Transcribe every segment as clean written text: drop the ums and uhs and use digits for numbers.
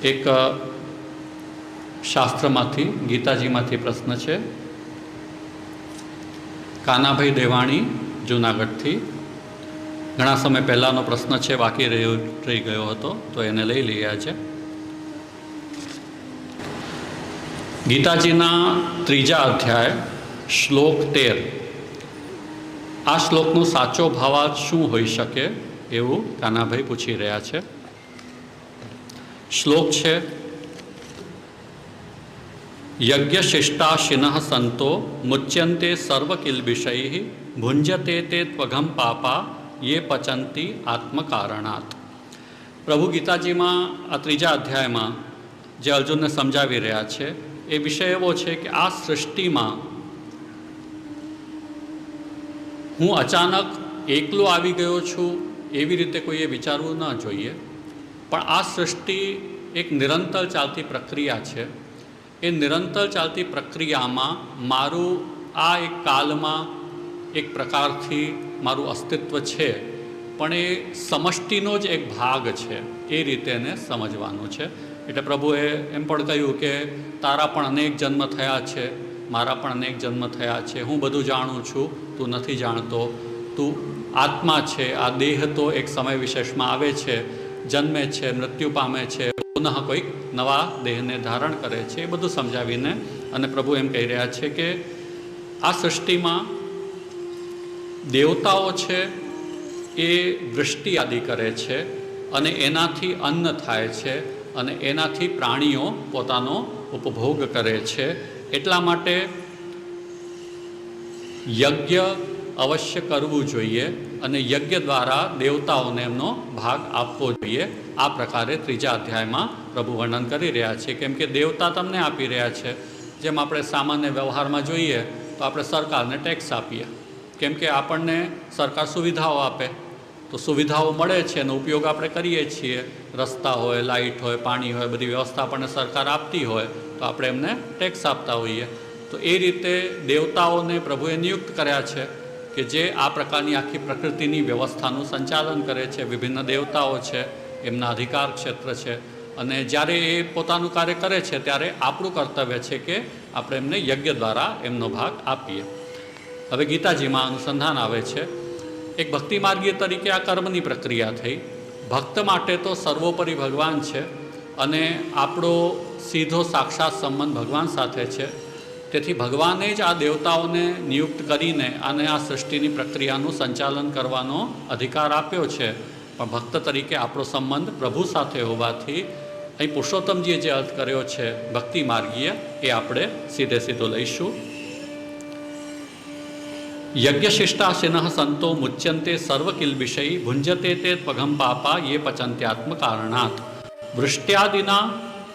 એક શાસ્ત્રમાંથી ગીતાજીમાંથી પ્રશ્ન છે। કાનાભાઈ દેવાણી જૂનાગઢથી ઘણા સમય પહેલાંનો પ્રશ્ન છે, બાકી રહી ગયો હતો તો એને લઈ રહ્યા છે। ગીતાજીના 3જા અધ્યાય શ્લોક 13 આ શ્લોકનો સાચો ભાવાર્થ શું હોઈ શકે એવું કાનાભાઈ પૂછી રહ્યા છે। શ્લોક છે, યજ્ઞશિષ્ટાશિનઃ સંતો મુચ્યંતે સર્વકિલ્બિષૈઃ ભુંજતે તે ત્વઘમ પાપા યે પચંતી આત્મકારણાત। પ્રભુ ગીતાજીમાં આ 3જા અધ્યાયમાં જે અર્જુનને સમજાવી રહ્યા છે એ વિષય એવો છે કે આ સૃષ્ટિમાં હું અચાનક એકલો આવી ગયો છું એવી રીતે કોઈએ વિચારવું ન જોઈએ, પણ આ સૃષ્ટિ એક નિરંતર ચાલતી પ્રક્રિયા છે। એ નિરંતર ચાલતી પ્રક્રિયામાં મારું આ એક કાલમાં એક પ્રકારથી મારું અસ્તિત્વ છે, પણ એ સમષ્ટિનો જ એક ભાગ છે, એ રીતે એને સમજવાનું છે। એટલે પ્રભુએ એમ પણ કહ્યું કે તારા પણ અનેક જન્મ થયા છે, મારા પણ અનેક જન્મ થયા છે, હું બધું જાણું છું, તું નથી જાણતો, તું આત્મા છે, આ દેહ તો એક સમય વિશેષમાં આવે છે, જન્મે છે, મૃત્યુ પામે છે, પુનઃ કોઈક નવા દેહને ધારણ કરે છે। એ બધું સમજાવીને અને પ્રભુ એમ કહી રહ્યા છે કે આ સૃષ્ટિમાં દેવતાઓ છે એ વૃષ્ટિ આદિ કરે છે અને એનાથી અન્ન થાય છે અને એનાથી પ્રાણીઓ પોતાનો ઉપભોગ કરે છે। એટલા માટે યજ્ઞ અવશ્ય કરવું જોઈએ અને યજ્ઞ દ્વારા દેવતાઓને એમનો ભાગ આપવો જોઈએ। આ પ્રકારે 3જા અધ્યાયમાં પ્રભુ વર્ણન કરી રહ્યા છે, કેમ કે દેવતા તમને આપી રહ્યા છે। જેમ આપણે સામાન્ય વ્યવહારમાં જોઈએ તો આપણે સરકારને ટેક્સ આપીએ, કેમ કે આપણને સરકાર સુવિધાઓ આપે, તો સુવિધાઓ મળે છે એનો ઉપયોગ આપણે કરીએ છીએ। રસ્તા હોય, લાઇટ હોય, પાણી હોય, બધી વ્યવસ્થા આપણને સરકાર આપતી હોય તો આપણે એમને ટેક્સ આપતા હોઈએ। તો એ રીતે દેવતાઓને પ્રભુએ નિયુક્ત કર્યા છે કે જે આ પ્રકારની આખી પ્રકૃતિની વ્યવસ્થાનું સંચાલન કરે છે। વિભિન્ન દેવતાઓ છે, એમના અધિકાર ક્ષેત્ર છે, અને જ્યારે એ પોતાનું કાર્ય કરે છે ત્યારે આપણું કર્તવ્ય છે કે આપણે એમને યજ્ઞ દ્વારા એમનો ભાગ આપીએ। હવે ગીતાજીમાં અનુસંધાન આવે છે, એક ભક્તિ માર્ગીય તરીકે આ કર્મની પ્રક્રિયા થઈ। ભક્ત માટે તો સર્વોપરી ભગવાન છે અને આપણો સીધો સાક્ષાત સંબંધ ભગવાન સાથે છે, તેથી ભગવાને જ આ દેવતાઓને નિયુક્ત કરીને અને આ સૃષ્ટિની પ્રક્રિયાનું સંચાલન કરવાનો અધિકાર આપ્યો છે। પણ ભક્ત તરીકે આપણો સંબંધ પ્રભુ સાથે હોવાથી અહીં પુરુષોત્તમજીએ જે અર્થ કર્યો છે ભક્તિ માર્ગીય, એ આપણે સીધો લઈશું। યજ્ઞશિષ્ટાશિનઃ સંતો મુચ્યંતે સર્વકિલ્બિષૈ ભુંજતે તે ત્વઘમ પાપા યે પચંત્યાત્મ કારણાત વૃષ્ટ્યાદિના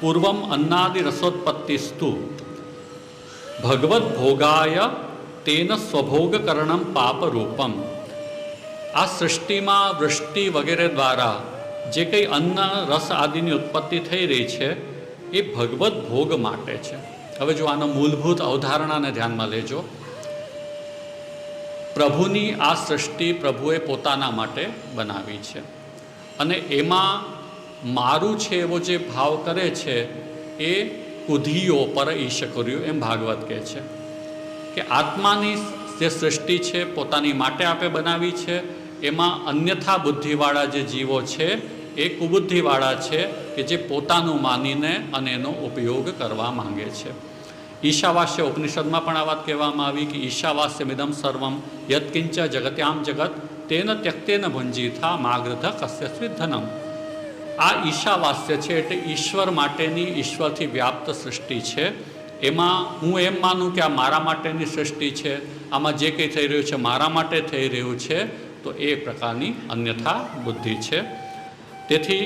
પૂર્વમ અન્નાદિ રસોત્પત્તિસ્તુ ભગવદ ભોગાય તેન સ્વભોગકરણમ પાપરૂપમ। આ સૃષ્ટિમાં વૃષ્ટિ વગેરે દ્વારા જે કંઈ અન્ન રસ આદિની ઉત્પત્તિ થઈ રહી છે એ ભગવદ ભોગ માટે છે। હવે જો આનો મૂળભૂત અવધારણાને ધ્યાનમાં લેજો, પ્રભુની આ સૃષ્ટિ પ્રભુએ પોતાના માટે બનાવી છે અને એમાં મારું છે એવો જે ભાવ કરે છે એ કુધિયો પર ઈશ કર્યું, એમ ભાગવત કહે છે કે આત્માની જે સૃષ્ટિ છે પોતાની માટે આપે બનાવી છે, એમાં અન્યથા બુદ્ધિવાળા જે જીવો છે એ કુબુદ્ધિવાળા છે કે જે પોતાનું માનીને અને એનો ઉપયોગ કરવા માંગે છે। ઈશાવાસ્ય ઉપનિષદમાં પણ આ વાત કહેવામાં આવી કે ઈશાવાસ્યમિદમ સર્વમ યત્કિંચ જગત્યામ જગત તેન ત્યક્તેન ભુંજીથા માગ્રધ કસ્યસ્વિત ધનમ। આ ઈશાવાસ્ય છે એટલે ઈશ્વર માટેની, ઈશ્વરથી વ્યાપ્ત સૃષ્ટિ છે। એમાં હું એમ માનું કે આ મારા માટેની સૃષ્ટિ છે, આમાં જે કંઈ થઈ રહ્યું છે મારા માટે થઈ રહ્યું છે, તો એ પ્રકારની અન્યથા બુદ્ધિ છે। તેથી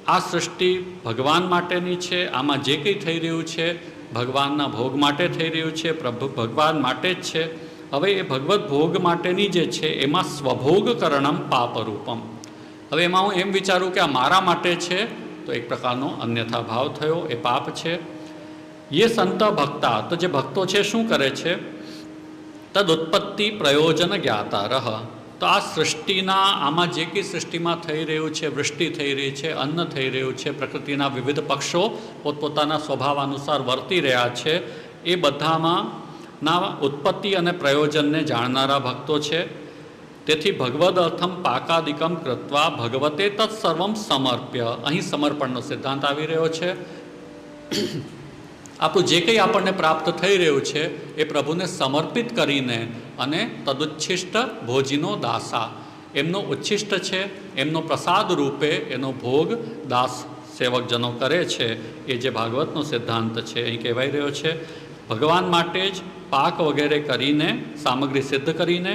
આ સૃષ્ટિ ભગવાન માટેની છે, આમાં જે કંઈ થઈ રહ્યું છે ભગવાનના ભોગ માટે થઈ રહ્યું છે, ભગવાન માટે જ છે। હવે એ ભગવત ભોગ માટેની જે છે એમાં સ્વભોગકરણમ પાપરૂપમ। હવે એમાં હું એમ વિચારું કે આ મારા માટે છે તો એક પ્રકારનો અન્યથા ભાવ થયો, એ પાપ છે। યે સંત ભક્તા, તો જે ભક્તો છે શું કરે છે, તદ ઉત્પત્તિ પ્રયોજન જ્ઞાતારઃ, તો આ સૃષ્ટિના આમાં જે કંઈ સૃષ્ટિમાં થઈ રહ્યું છે, વૃષ્ટિ થઈ રહી છે, અન્ન થઈ રહ્યું છે, પ્રકૃતિના વિવિધ પક્ષો પોતપોતાના સ્વભાવ અનુસાર વર્તી રહ્યા છે, એ બધામાં ઉત્પત્તિ અને પ્રયોજનને જાણનારા ભક્તો છે. તેથી ભગવદ અર્થમ પાકાદિકમ કૃત્વા ભગવતે તત્સર્વમ સમર્પ્ય, અહીં સમર્પણનો સિદ્ધાંત આવી રહ્યો છે. આપણું જે કંઈ આપણને પ્રાપ્ત થઈ રહ્યું છે એ પ્રભુને સમર્પિત કરીને અને તદુચ્છિષ્ટ ભોજીનો દાસા, એમનો ઉચ્છિષ્ટ છે, એમનો પ્રસાદ રૂપે એનો ભોગ દાસ સેવકજનો કરે છે. એ જે ભાગવતનો સિદ્ધાંત છે અહીં કહેવાઈ રહ્યો છે. ભગવાન માટે જ પાક વગેરે કરીને, સામગ્રી સિદ્ધ કરીને,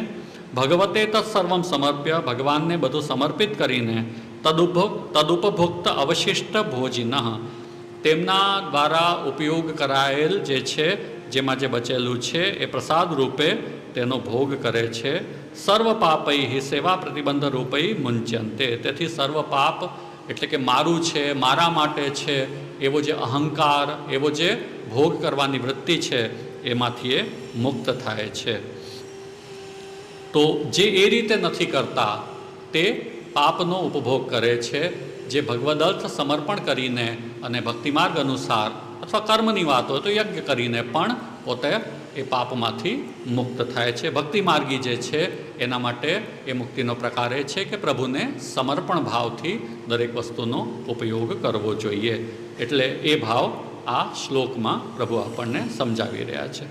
ભગવતે તત્સર્વમ સમર્પ્ય, ભગવાનને બધું સમર્પિત કરીને, તદુપભોક્ત અવશિષ્ટ ભોજિન, તેમના દ્વારા ઉપયોગ કરાયેલ જે છે, જેમાં જે બચેલું છે એ પ્રસાદ રૂપે તેનો ભોગ કરે છે. સર્વ પાપૈ સેવા પ્રતિબંધ રૂપૈ મુંચ્યંતે, તેથી સર્વ પાપ એટલે કે મારું છે, મારા માટે છે, એવો જે અહંકાર, એવો જે ભોગ કરવાની વૃત્તિ છે એમાંથી એ મુક્ત થાય છે. તો જે એ રીતે નથી કરતા તે પાપનો ઉપભોગ કરે છે. જે ભગવદર્થ સમર્પણ કરીને અને ભક્તિમાર્ગ અનુસાર અથવા કર્મની વાત હોય તો યજ્ઞ કરીને પણ પોતે એ પાપમાંથી મુક્ત થાય છે. ભક્તિમાર્ગી જે છે એના માટે એ મુક્તિનો પ્રકાર એ છે કે પ્રભુને સમર્પણ ભાવથી દરેક વસ્તુનો ઉપયોગ કરવો જોઈએ. એટલે એ ભાવ આ શ્લોકમાં પ્રભુ આપણને સમજાવી રહ્યા છે.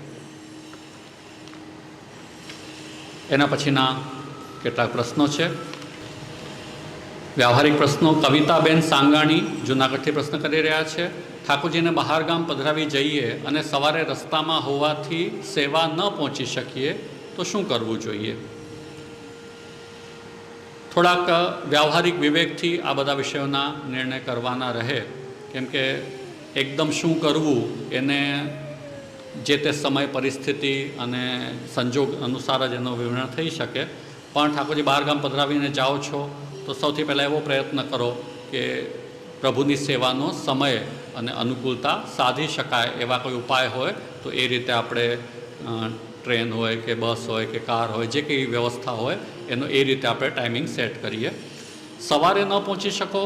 એના પછીના કેટલાક પ્રશ્નો છે. વ્યવહારિક પ્રશ્નો કવિતાબેન સાંગાણી જૂનાગઢથી પ્રશ્ન કરી રહ્યા છે. ઠાકોરજીને બહાર ગામ પધરાવી જઈએ અને સવારે રસ્તામાં હોવાથી સેવા ન પહોંચી શકીએ તો શું કરવું જોઈએ? થોડાક વ્યવહારિક વિવેકથી આ બધા વિષયોના નિર્ણય કરવાના રહે, કેમ કે એકદમ શું કરવું એને જે તે સમય પરિસ્થિતિ અને સંજોગ અનુસાર જ એનો વિવરણ થઈ શકે. પણ ઠાકોરજી બહાર ગામ પધરાવીને જાઓ છો તો સૌથી પહેલાં એવો પ્રયત્ન કરો કે પ્રભુની સેવાનો સમય અને અનુકૂળતા સાધી શકાય એવા કોઈ ઉપાય હોય તો એ રીતે આપણે ટ્રેન હોય કે બસ હોય કે કાર હોય, જે કંઈ વ્યવસ્થા હોય એનો એ રીતે આપણે ટાઈમિંગ સેટ કરીએ. સવારે ન પહોંચી શકો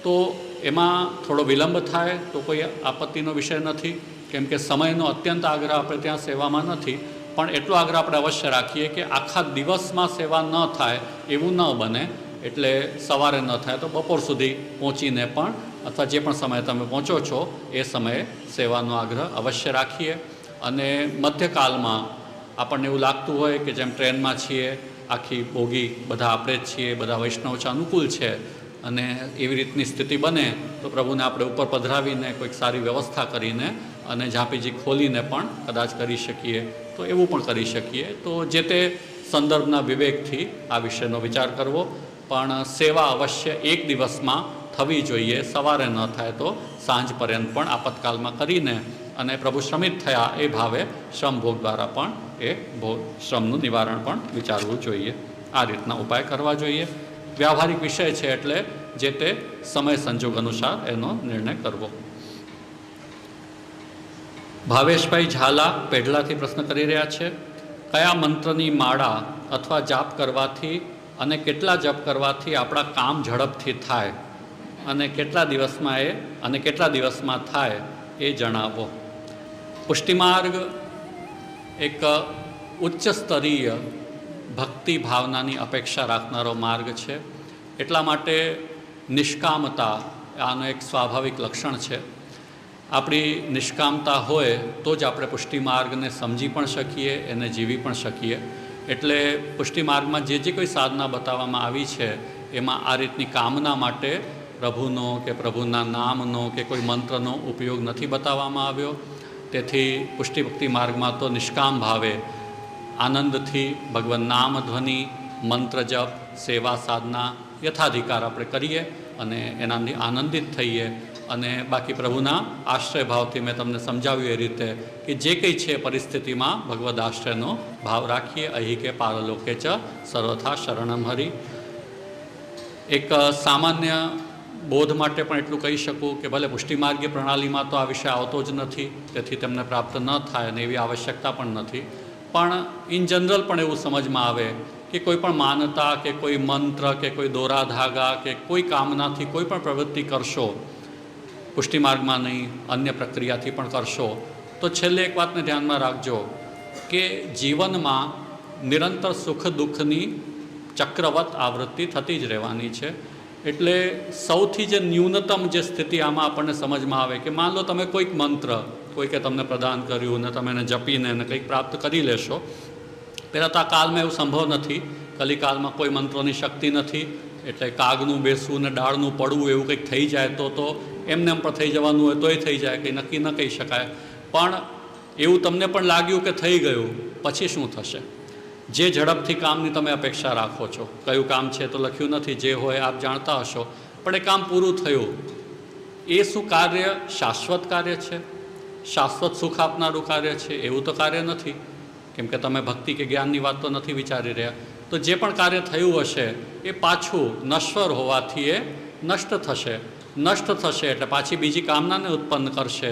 તો એમાં થોડો વિલંબ થાય તો કોઈ આપત્તિનો વિષય નથી, કેમ કે સમયનો અત્યંત આગ્રહ આપણે ત્યાં સેવામાં નથી. પણ એટલો આગ્રહ આપણે અવશ્ય રાખીએ કે આખા દિવસમાં સેવા ન થાય એવું ન બને. એટલે સવારે ન થાય તો બપોર સુધી પહોંચીને પણ અથવા જે પણ સમયે તમે પહોંચો છો એ સમયે સેવાનો આગ્રહ અવશ્ય રાખીએ. અને મધ્યકાલમાં આપણને એવું લાગતું હોય કે જેમ ટ્રેનમાં છીએ, આખી બોગી બધા આપણે જ છીએ, બધા વૈષ્ણવ છે, અનુકૂળ છે, અને એવી રીતની સ્થિતિ બને તો પ્રભુને આપણે ઉપર પધરાવીને કોઈક સારી વ્યવસ્થા કરીને અને ઝાંપીજી ખોલીને પણ કદાચ કરી શકીએ તો એવું પણ કરી શકીએ. તો જે તે સંદર્ભના વિવેકથી આ વિષયનો વિચાર કરવો. પણ સેવા અવશ્ય એક દિવસમાં થવી જોઈએ. સવારે ન થાય તો સાંજ પર્યંત પણ આપતકાલમાં કરીને અને પ્રભુ શ્રમિત થયા એ ભાવે શ્રમભોગ દ્વારા પણ એ શ્રમનું નિવારણ પણ વિચારવું જોઈએ. આ રીતના ઉપાય કરવા જોઈએ. વ્યવહારિક વિષય છે એટલે જે તે સમય સંજોગ અનુસાર એનો નિર્ણય કરવો. ભાવેશભાઈ ઝાલા પેઢલાથી પ્રશ્ન કરી રહ્યા છે. કયા મંત્રની માળા અથવા જાપ કરવાથી અને કેટલા જપ કરવાથી આપણા કામ ઝડપથી થાય અને કેટલા દિવસમાં થાય એ જણાવો. પુષ્ટિમાર્ગ એક ઉચ્ચ સ્તરીય ભક્તિ ભાવનાની અપેક્ષા રાખનારો માર્ગ છે. એટલા માટે નિષ્કામતા આનું એક સ્વાભાવિક લક્ષણ છે. આપણી નિષ્કામતા હોય તો જ આપણે પુષ્ટિમાર્ગને સમજી પણ શકીએ, એને જીવી પણ શકીએ. એટલે પુષ્ટિમાર્ગમાં જે કોઈ સાધના બતાવવામાં આવી છે એમાં આ રીતની કામના માટે પ્રભુનો કે પ્રભુના નામનો કે કોઈ મંત્રનો ઉપયોગ નથી બતાવવામાં આવ્યો. તેથી પુષ્ટિભક્તિ માર્ગમાં તો નિષ્કામ ભાવે આનંદથી ભગવાન નામ ધ્વનિ, મંત્ર જપ, સેવા સાધના યથાધિકાર આપણે કરીએ અને એનાથી આનંદિત થઈએ. અને બાકી પ્રભુના આશ્રય ભાવથી મેં તમને સમજાવ્યું એ રીતે કે જે કંઈ છે પરિસ્થિતિમાં ભગવદ આશ્રયનો ભાવ રાખીએ. અહીં કે પારલોકે ચ સર્વથા શરણમ હરિ. એક સામાન્ય બોધ માટે પણ એટલું કહી શકું કે ભલે પુષ્ટિમાર્ગીય પ્રણાલીમાં તો આ વિષય આવતો જ નથી, તેથી તેમને પ્રાપ્ત ન થાય અને એવી આવશ્યકતા પણ નથી. પણ ઇન જનરલ પણ એવું સમજમાં આવે કે કોઈ પણ માનતા કે કોઈ મંત્ર કે કોઈ દોરા ધાગા કે કોઈ કામનાથી કોઈ પણ પ્રવૃત્તિ કરશો, પુષ્ટિ માર્ગમાં નહીં અન્ય પ્રક્રિયાથી પણ કરશો, તો છેલ્લે એક વાતને ધ્યાનમાં રાખજો કે જીવનમાં નિરંતર સુખ દુઃખની ચક્રવત આવૃત્તિ થતી જ રહેવાની છે. એટલે સૌથી જે ન્યૂનતમ જે સ્થિતિ આમાં આપણને સમજમાં આવે કે માન લો તમે કોઈક મંત્ર કોઈકે તમને પ્રદાન કર્યું ને તમે એને જપીને એને કંઈક પ્રાપ્ત કરી લેશો. પહેલાં તો આ કાળમાં એવું સંભવ નથી, કલિકાળમાં કોઈ મંત્રોની શક્તિ નથી, એટલે કાગનું બેસવું ને ડાળનું પડવું એવું કંઈક થઈ જાય તો એમને એમ પણ થઈ જવાનું હોય તોય થઈ જાય, કંઈ નક્કી ન કહી શકાય. પણ એવું તમને પણ લાગ્યું કે થઈ ગયું, પછી શું થશે? જે ઝડપથી કામની તમે અપેક્ષા રાખો છો, કયું કામ છે તો લખ્યું નથી, જે હોય આપ જાણતા હશો, પણ એ કામ પૂરું થયું, એ શું કાર્ય શાશ્વત કાર્ય છે? શાશ્વત સુખ આપનારું કાર્ય છે? એવું તો કાર્ય નથી, કેમ કે તમે ભક્તિ કે જ્ઞાનની વાત તો નથી વિચારી રહ્યા. તો જે પણ કાર્ય થયું હશે એ પાછું નશ્વર હોવાથી એ નષ્ટ થશે. નષ્ટ થશે એટલે પાછી બીજી કામનાને ઉત્પન્ન કરશે.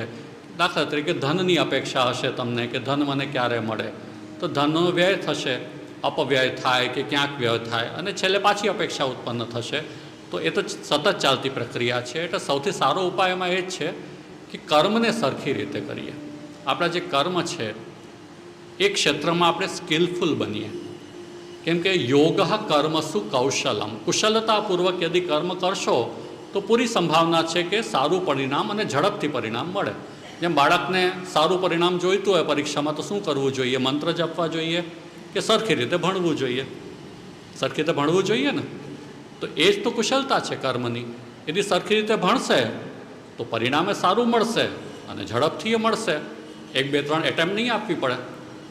દાખલા તરીકે ધનની અપેક્ષા હશે તમને કે ધન મને ક્યારે મળે, તો ધનનો વ્યય થશે, અપવ્યય થાય કે ક્યાંક વ્યય થાય અને છેલ્લે પાછી અપેક્ષા ઉત્પન્ન થશે. તો એ તો સતત ચાલતી પ્રક્રિયા છે. એટલે સૌથી સારો ઉપાય એમાં એ જ છે કે કર્મને સરખી રીતે કરીએ. આપણા જે કર્મ છે એ ક્ષેત્રમાં આપણે સ્કિલફુલ બનીએ. કેમ કે યોગ કર્મસુ કૌશલમ, કુશલતાપૂર્વક યદિ કર્મ કરશો તો પૂરી સંભાવના છે કે સારું પરિણામ અને ઝડપથી પરિણામ મળે. જેમ બાળકને સારું પરિણામ જોઈતું હોય પરીક્ષામાં તો શું કરવું જોઈએ? મંત્ર જપવા જોઈએ કે સરખી રીતે ભણવું જોઈએ? સરખી રીતે ભણવું જોઈએ ને. તો એ જ તો કુશલતા છે કર્મની. यदि સરખી રીતે ભણશે તો પરિણામે સારું મળશે અને ઝડપથી એ મળશે. 1 2 3 એટેમ્પ નહીં આપવી પડે,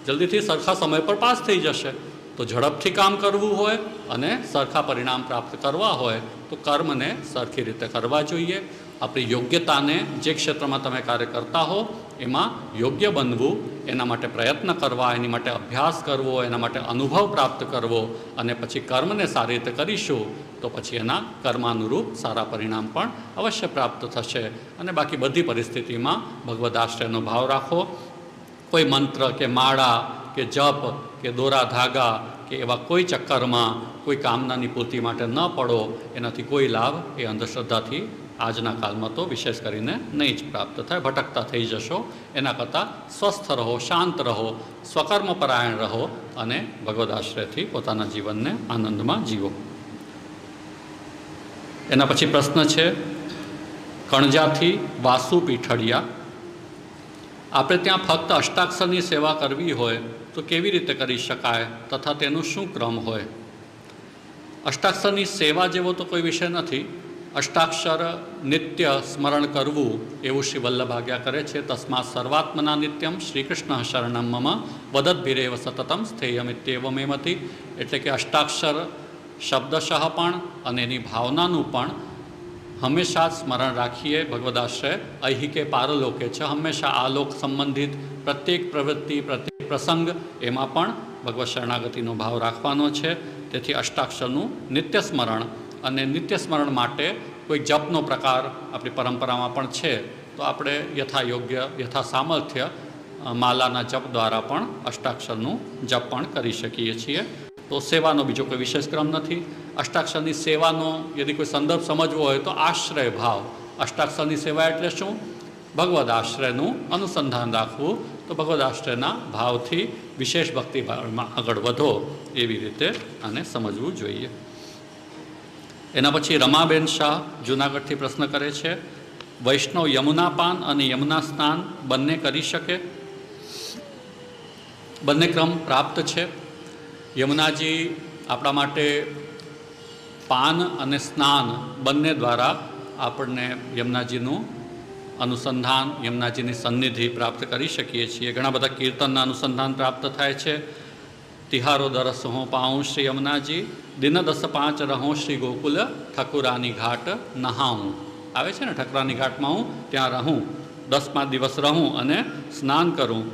જલ્દીથી સરખા સમય પર પાસ થઈ જશે. તો ઝડપથી કામ કરવું હોય અને સરખા પરિણામ પ્રાપ્ત કરવા હોય તો કર્મને સરખી રીતે કરવા જોઈએ. આપણી યોગ્યતાને જે ક્ષેત્રમાં તમે કાર્ય કરતા હો એમાં યોગ્ય બનવું, એના માટે પ્રયત્ન કરવા, એની માટે અભ્યાસ કરવો, એના માટે અનુભવ પ્રાપ્ત કરવો અને પછી કર્મને સારી રીતે કરીશું તો પછી એના કર્માનુરૂપ સારા પરિણામ પણ અવશ્ય પ્રાપ્ત થશે. અને બાકી બધી પરિસ્થિતિમાં ભગવદ આશ્રયનો ભાવ રાખો. કોઈ મંત્ર કે માળા કે જપ કે દોરા ધાગા કે એવા કોઈ ચક્કરમાં કોઈ કામનાની પૂર્તિ માટે ન પડો. એનાથી કોઈ લાભ એ અંધશ્રદ્ધાથી આજના કાળમાં તો વિશેષ કરીને નહીં જ પ્રાપ્ત થાય, ભટકતા થઈ જશો. એના કરતાં સ્વસ્થ રહો, શાંત રહો, સ્વકર્મપરાયણ રહો અને ભગવદ આશ્રયથી પોતાના જીવનને આનંદમાં જીવો. એના પછી પ્રશ્ન છે કણજાથી વાસુ પીઠડિયા, આપણે ત્યાં ફક્ત અષ્ટાક્ષરની સેવા કરવી હોય તો કેવી રીતે કરી શકાય તથા તેનું શું ક્રમ હોય? અષ્ટાક્ષરની સેવા જેવો તો કોઈ વિષય નથી. અષ્ટાક્ષર નિત્ય સ્મરણ કરવું એવું શ્રી વલ્લભ આજ્ઞા કરે છે. તસ્માત સર્વાત્મના નિત્યમ શ્રી કૃષ્ણ શરણમ મમ વદદ્ભિરેવ સતતમ સ્થેયમિત્યેવમેમતિ. એટલે કે અષ્ટાક્ષર શબ્દશઃ પણ અને એની ભાવનાનું પણ હંમેશા સ્મરણ રાખીએ. ભગવદાશ્રય ઐહિકે પારલોકે છે, હંમેશા આલોક સંબંધિત પ્રત્યેક પ્રવૃત્તિ પ્રત્યેક પ્રસંગ એમાં પણ ભગવત શરણાગતિનો ભાવ રાખવાનો છે. તેથી અષ્ટાક્ષરનું નિત્ય સ્મરણ, અને નિત્ય સ્મરણ માટે કોઈ જપનો પ્રકાર આપણી પરંપરામાં પણ છે તો આપણે યથાયોગ્ય યથા સામર્થ્ય માલાના જપ દ્વારા પણ અષ્ટાક્ષરનું જપ પણ કરી શકીએ છીએ. તો સેવાનો બીજો કોઈ વિશેષ ક્રમ નથી. અષ્ટાક્ષરની સેવાનો યદિ કોઈ સંદર્ભ સમજવો હોય તો આશ્રય ભાવ. અષ્ટાક્ષરની સેવા એટલે શું? ભગવદ આશ્રયનું અનુસંધાન રાખવું. તો ભગવદ આશ્રયના ભાવથી વિશેષ ભક્તિભાવમાં આગળ વધો એવી રીતે આને સમજવું જોઈએ. એના પછી રમાબેન શાહ જૂનાગઢથી પ્રશ્ન કરે છે, વૈષ્ણવ યમુના પાન અને યમુના સ્નાન બંને કરી શકે? બંને ક્રમ પ્રાપ્ત છે. યમુનાજી આપણા માટે પાન અને સ્નાન બંને દ્વારા આપણને યમુનાજીનું અનુસંધાન, યમુનાજીની સન્નિધિ પ્રાપ્ત કરી શકીએ છીએ. ઘણા બધા કીર્તનના અનુસંધાન પ્રાપ્ત થાય છે. તિહારો દરસ હો પાઉં શ્રી યમુનાજી, દિન 10 5 રહું શ્રી ગોકુલ, ઠકુરાની ઘાટ નહાઉં. આવે છે ને, ઠકુરાની ઘાટમાં હું ત્યાં રહું, 10 5 દિવસ રહું અને સ્નાન કરું.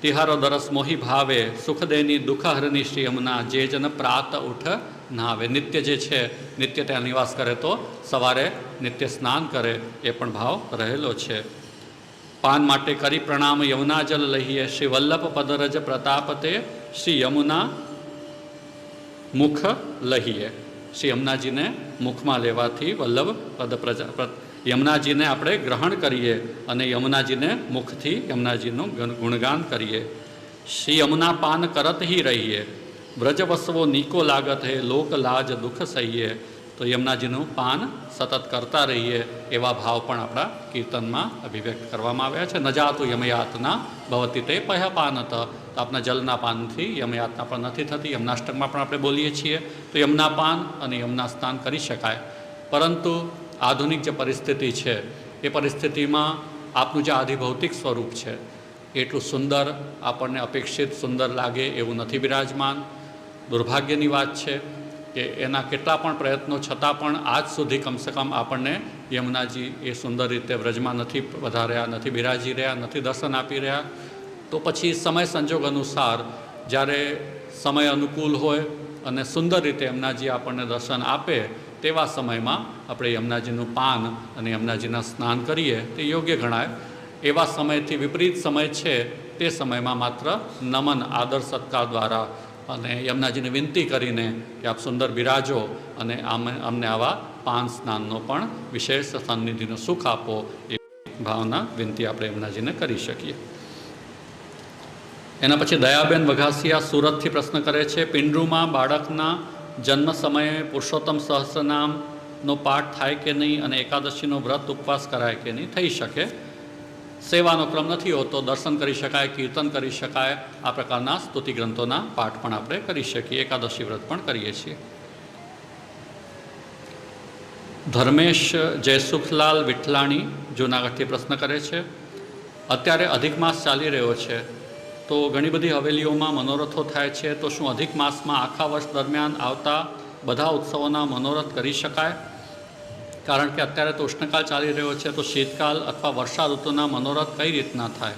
તિહારો દરસ મોહી ભાવે, સુખદેની દુઃખહરની શ્રી યમુના, જે જન પ્રાત ઉઠ નાવે. નિત્ય જે છે, નિત્ય ત્યાં નિવાસ કરે તો સવારે નિત્ય સ્નાન કરે, એ પણ ભાવ રહેલો છે. પાન માટે કરી પ્રણામ યમુના જલ લહીએ, શ્રી વલ્લભ પદરજ પ્રતાપતે, શ્રી યમુના મુખ લહીએ. શ્રી યમુનાજીને મુખમાં લેવાથી વલ્લભ પદ પ્રજા યમુનાજીને આપણે ગ્રહણ કરીએ અને યમુનાજીને મુખથી યમુનાજીનું ગુણગાન કરીએ. શ્રી યમુના પાન કરત હી રહીએ, વ્રજવસ્વો નીકો લાગત હે, લોક લાજ દુઃખ સહીએ. તો યમુનાજીનું પાન સતત કરતા રહીએ એવા ભાવ પણ આપણા કીર્તનમાં અભિવ્યક્ત કરવામાં આવ્યા છે. નજાતું યમયાતના ભવતી તે પહ્ય પાનત. તો આપણા જલના પાનથી યમયાતના પણ નથી થતી. યમનાષ્ટકમાં પણ આપણે બોલીએ છીએ તો યમુના પાન અને યમુના સ્નાન કરી શકાય. પરંતુ આધુનિક જે પરિસ્થિતિ છે એ પરિસ્થિતિમાં આપનું જે આધિભૌતિક સ્વરૂપ છે એટલું સુંદર, આપણને અપેક્ષિત સુંદર લાગે એવું નથી બિરાજમાન. દુર્ભાગ્યની વાત છે કે એના કેટલા પણ પ્રયત્નો છતાં પણ આજ સુધી કમસે કમ આપણને યમુનાજી એ સુંદર રીતે વ્રજમાં નથી વધાર્યા, નથી બિરાજી રહ્યા, નથી દર્શન આપી રહ્યા. તો પછી સમય સંજોગ અનુસાર જ્યારે સમય અનુકૂળ હોય અને સુંદર રીતે યમુનાજી આપણને દર્શન આપે તેવા સમયમાં આપણે યમુનાજીનું પાન અને યમુનાજીના સ્નાન કરીએ તે યોગ્ય ગણાય. એવા સમયથી વિપરીત સમય છે તે સમયમાં માત્ર નમન, આદર સત્કાર દ્વારા અને યમુનાજીને વિનંતી કરીને કે આપ સુંદર બિરાજો અને અમને આવા પાન સ્નાનનો પણ વિશેષ સન્નિધિનું સુખ આપો એ ભાવના વિનંતી આપણે યમુનાજીને કરી શકીએ. એના પછી દયાબેન વઘાસિયા સુરતથી પ્રશ્ન કરે છે, પિંડરૂમાં બાળકના જન્મ સમયે પુરુષોત્તમ સહસ્રનામનો પાઠ થાય કે નહીં અને એકાદશીનો વ્રત ઉપવાસ કરાય કે નહીં? થઈ શકે. સેવાનો ક્રમ નથી હોતો, દર્શન કરી શકાય, કીર્તન કરી શકાય, આ પ્રકારના સ્તુતિ ગ્રંથોના પાઠ પણ આપણે કરી શકીએ, એકાદશી વ્રત પણ કરીએ છીએ. ધર્મેશ જયસુખલાલ વિઠલાણી જૂનાગઢથી પ્રશ્ન કરે છે, અત્યારે અધિક માસ ચાલી રહ્યો છે તો ઘણી બધી હવેલીઓમાં મનોરથો થાય છે, તો શું અધિક માસમાં આખા વર્ષ દરમિયાન આવતા બધા ઉત્સવોના મનોરથ કરી શકાય? કારણ કે અત્યારે તો ઉષ્ણકાળ ચાલી રહ્યો છે, તો શીતકાલ અથવા વર્ષા ઋતુના મનોરથ કઈ રીતના થાય?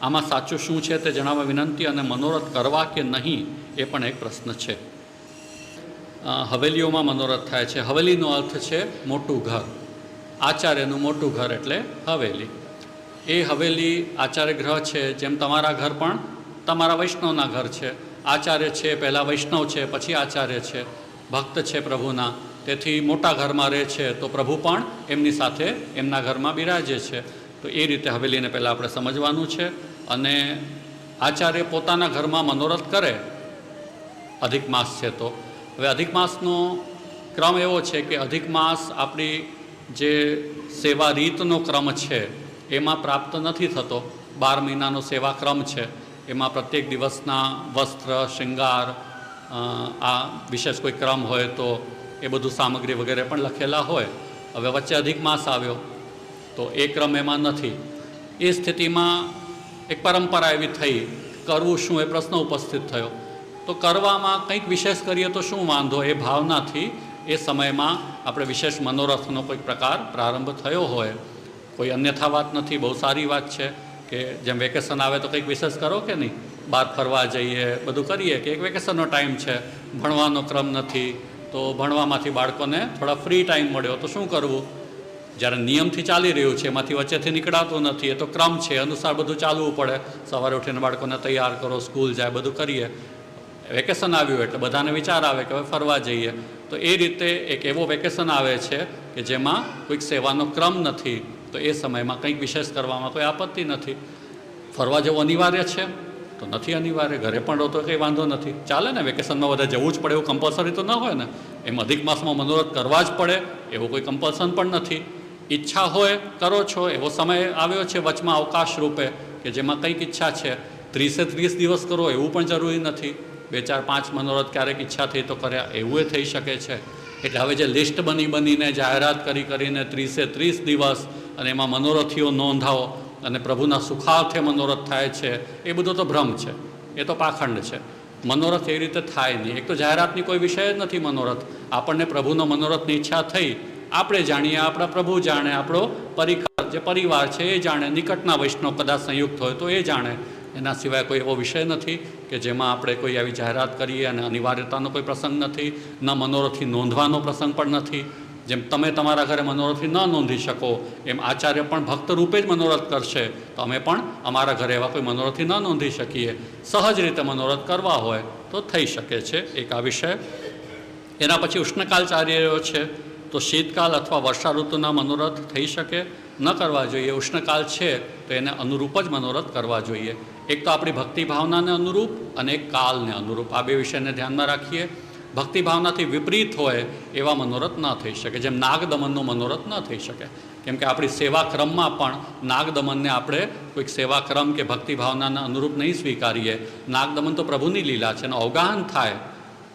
આમાં સાચું શું છે તે જણાવવા વિનંતી, અને મનોરથ કરવા કે નહીં એ પણ એક પ્રશ્ન છે. હવેલીઓમાં મનોરથ થાય છે. હવેલીનો અર્થ છે મોટું ઘર. આચાર્યનું મોટું ઘર એટલે હવેલી. એ હવેલી આચાર્ય ગ્રહ છે, જેમ તમારા ઘર પણ તમારા વૈષ્ણવના ઘર છે. આચાર્ય છે, પહેલાં વૈષ્ણવ છે, પછી આચાર્ય છે, ભક્ત છે પ્રભુના. તેથી મોટા ઘરમાં રહે છે તો પ્રભુ પણ એમની સાથે એમના ઘરમાં બિરાજે છે. તો એ રીતે હવેલીને પહેલાં આપણે સમજવાનું છે. અને આચાર્ય પોતાના ઘરમાં મનોરથ કરે અધિક માસ છે તો. હવે અધિક માસનો ક્રમ એવો છે કે અધિક માસ આપણી જે સેવા રીતનો ક્રમ છે એમાં પ્રાપ્ત નથી થતો. 12 મહિનાનો સેવા ક્રમ છે, એમાં પ્રત્યેક દિવસના વસ્ત્ર, શૃંગાર, આ વિશેષ કોઈ ક્રમ હોય તો એ બધું સામગ્રી વગેરે પણ લખેલા હોય. હવે વચ્ચે અધિક માસ આવ્યો તો એ ક્રમ એમાં નથી. એ સ્થિતિમાં એક પરંપરા એવી થઈ, કરવું શું એ પ્રશ્ન ઉપસ્થિત થયો. તો કરવામાં કંઈક વિશેષ કરીએ તો શું વાંધો, એ ભાવનાથી એ સમયમાં આપણે વિશેષ મનોરથનો કોઈક પ્રકાર પ્રારંભ થયો હોય. કોઈ અન્યથા વાત નથી, બહુ સારી વાત છે કે જેમ વેકેશન આવે તો કંઈક વિશેષ કરો કે નહીં, બહાર ફરવા જઈએ, બધું કરીએ કે એક વેકેશનનો ટાઈમ છે, ભણવાનો ક્રમ નથી તો ભણવામાંથી બાળકોને થોડા ફ્રી ટાઈમ મળ્યો તો શું કરવું? જ્યારે નિયમથી ચાલી રહ્યું છે એમાંથી વચ્ચેથી નીકળાતું નથી, એ તો ક્રમ છે, અનુસાર બધું ચાલવું પડે. સવારે ઉઠીને બાળકોને તૈયાર કરો, સ્કૂલ જાય, બધું કરીએ. વેકેશન આવ્યું એટલે બધાને વિચાર આવે કે હવે ફરવા જઈએ. તો એ રીતે એક એવો વેકેશન આવે છે કે જેમાં કોઈક સેવાનો ક્રમ નથી, તો એ સમયમાં કંઈક વિશેષ કરવામાં કોઈ આપત્તિ નથી. ફરવા જવું અનિવાર્ય છે તો નથી અનિવાર્ય, ઘરે પણ રહો તો કંઈ વાંધો નથી, ચાલે ને. વેકેશનમાં બધા જવું જ પડે એવું કમ્પલસરી તો ન હોય ને. એમ અધિક માસમાં મનોરથ કરવા જ પડે એવું કોઈ કમ્પલ્સન પણ નથી. ઈચ્છા હોય કરો છો, એવો સમય આવ્યો છે વચમાં અવકાશ રૂપે કે જેમાં કંઈક ઈચ્છા છે 30 દિવસ કરો એવું પણ જરૂરી નથી. 2, 4, 5 મનોરથ ક્યારેક ઈચ્છા થઈ તો કર્યા એવું એ થઈ શકે છે. એટલે હવે જે લિસ્ટ બનીને જાહેરાત કરીને 30 દિવસ અને એમાં મનોરથીઓ નોંધાવો અને પ્રભુના સુખાર્થે મનોરથ થાય છે, એ બધો તો ભ્રમ છે, એ તો પાખંડ છે. મનોરથ એવી રીતે થાય નહીં. એક તો જાહેરાતની કોઈ વિષય જ નથી મનોરથ. આપણને પ્રભુનો મનોરથની ઈચ્છા થઈ, આપણે જાણીએ, આપણા પ્રભુ જાણે, આપણો જે પરિવાર છે એ જાણે, નિકટના વૈષ્ણવ કદાચ સંયુક્ત હોય તો એ જાણે. એના સિવાય કોઈ એવો વિષય નથી કે જેમાં આપણે કોઈ આવી જાહેરાત કરીએ. અને અનિવાર્યતાનો કોઈ પ્રસંગ નથી, ન મનોરથથી નોંધવાનો પ્રસંગ પણ નથી. જેમ તમે તમારા ઘરે મનોરથથી ન નોંધી શકો એમ આચાર્ય પણ ભક્ત રૂપે જ મનોરથ કરશે, તો અમે પણ અમારા ઘરે એવા કોઈ મનોરથથી ન નોંધી શકીએ. સહજ રીતે મનોરથ કરવા હોય તો થઈ શકે છે. એક આ વિષય. એના પછી ઉષ્ણકાલચાર્યો છે, તો શીતકાલ અથવા વર્ષા ઋતુના મનોરથ થઈ શકે? ન કરવા જોઈએ. ઉષ્ણકાલ છે તો એને અનુરૂપ જ મનોરથ કરવા જોઈએ. એક તો આપણી ભક્તિ ભાવનાને અનુરૂપ અને એક કાલને અનુરૂપ. આ બે વિષયને ધ્યાનમાં રાખીએ. ભક્તિ ભાવનાથી વિપરીત હોય એવા મનોરથ ન થઈ શકે. જેમ નાગદમનનો મનોરથ ન થઈ શકે, કેમ કે આપણી સેવાક્રમમાં પણ નાગદમનને આપણે કોઈક સેવાક્રમ કે ભક્તિ ભાવનાને અનુરૂપ નહીં સ્વીકારીએ. નાગદમન તો પ્રભુની લીલા છે, એનું અવગાહન થાય,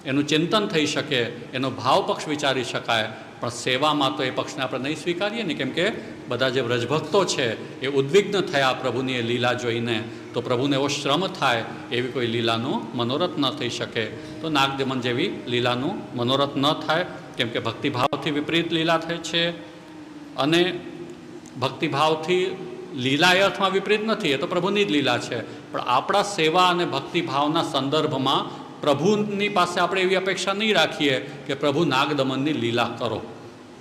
એનું ચિંતન થઈ શકે, એનો ભાવ પક્ષ વિચારી શકાય, પણ સેવામાં તો એ પક્ષને આપણે નહીં સ્વીકારીએ ને, કેમ કે બધા જે વ્રજભક્તો છે એ ઉદ્વિગ્ન થયા પ્રભુની એ લીલા જોઈને, તો પ્રભુને એવો શ્રમ થાય એવી કોઈ લીલાનું મનોરથ ન થઈ શકે. તો નાગદમન જેવી લીલાનું મનોરથ ન થાય, કેમ કે ભક્તિભાવથી વિપરીત લીલા થાય છે. અને ભક્તિભાવથી લીલા એ અર્થમાં વિપરીત નથી, એ તો પ્રભુની જ લીલા છે, પણ આપણા સેવા અને ભક્તિભાવના સંદર્ભમાં પ્રભુની પાસે આપણે એવી અપેક્ષા નહીં રાખીએ કે પ્રભુ નાગદમનની લીલા કરો.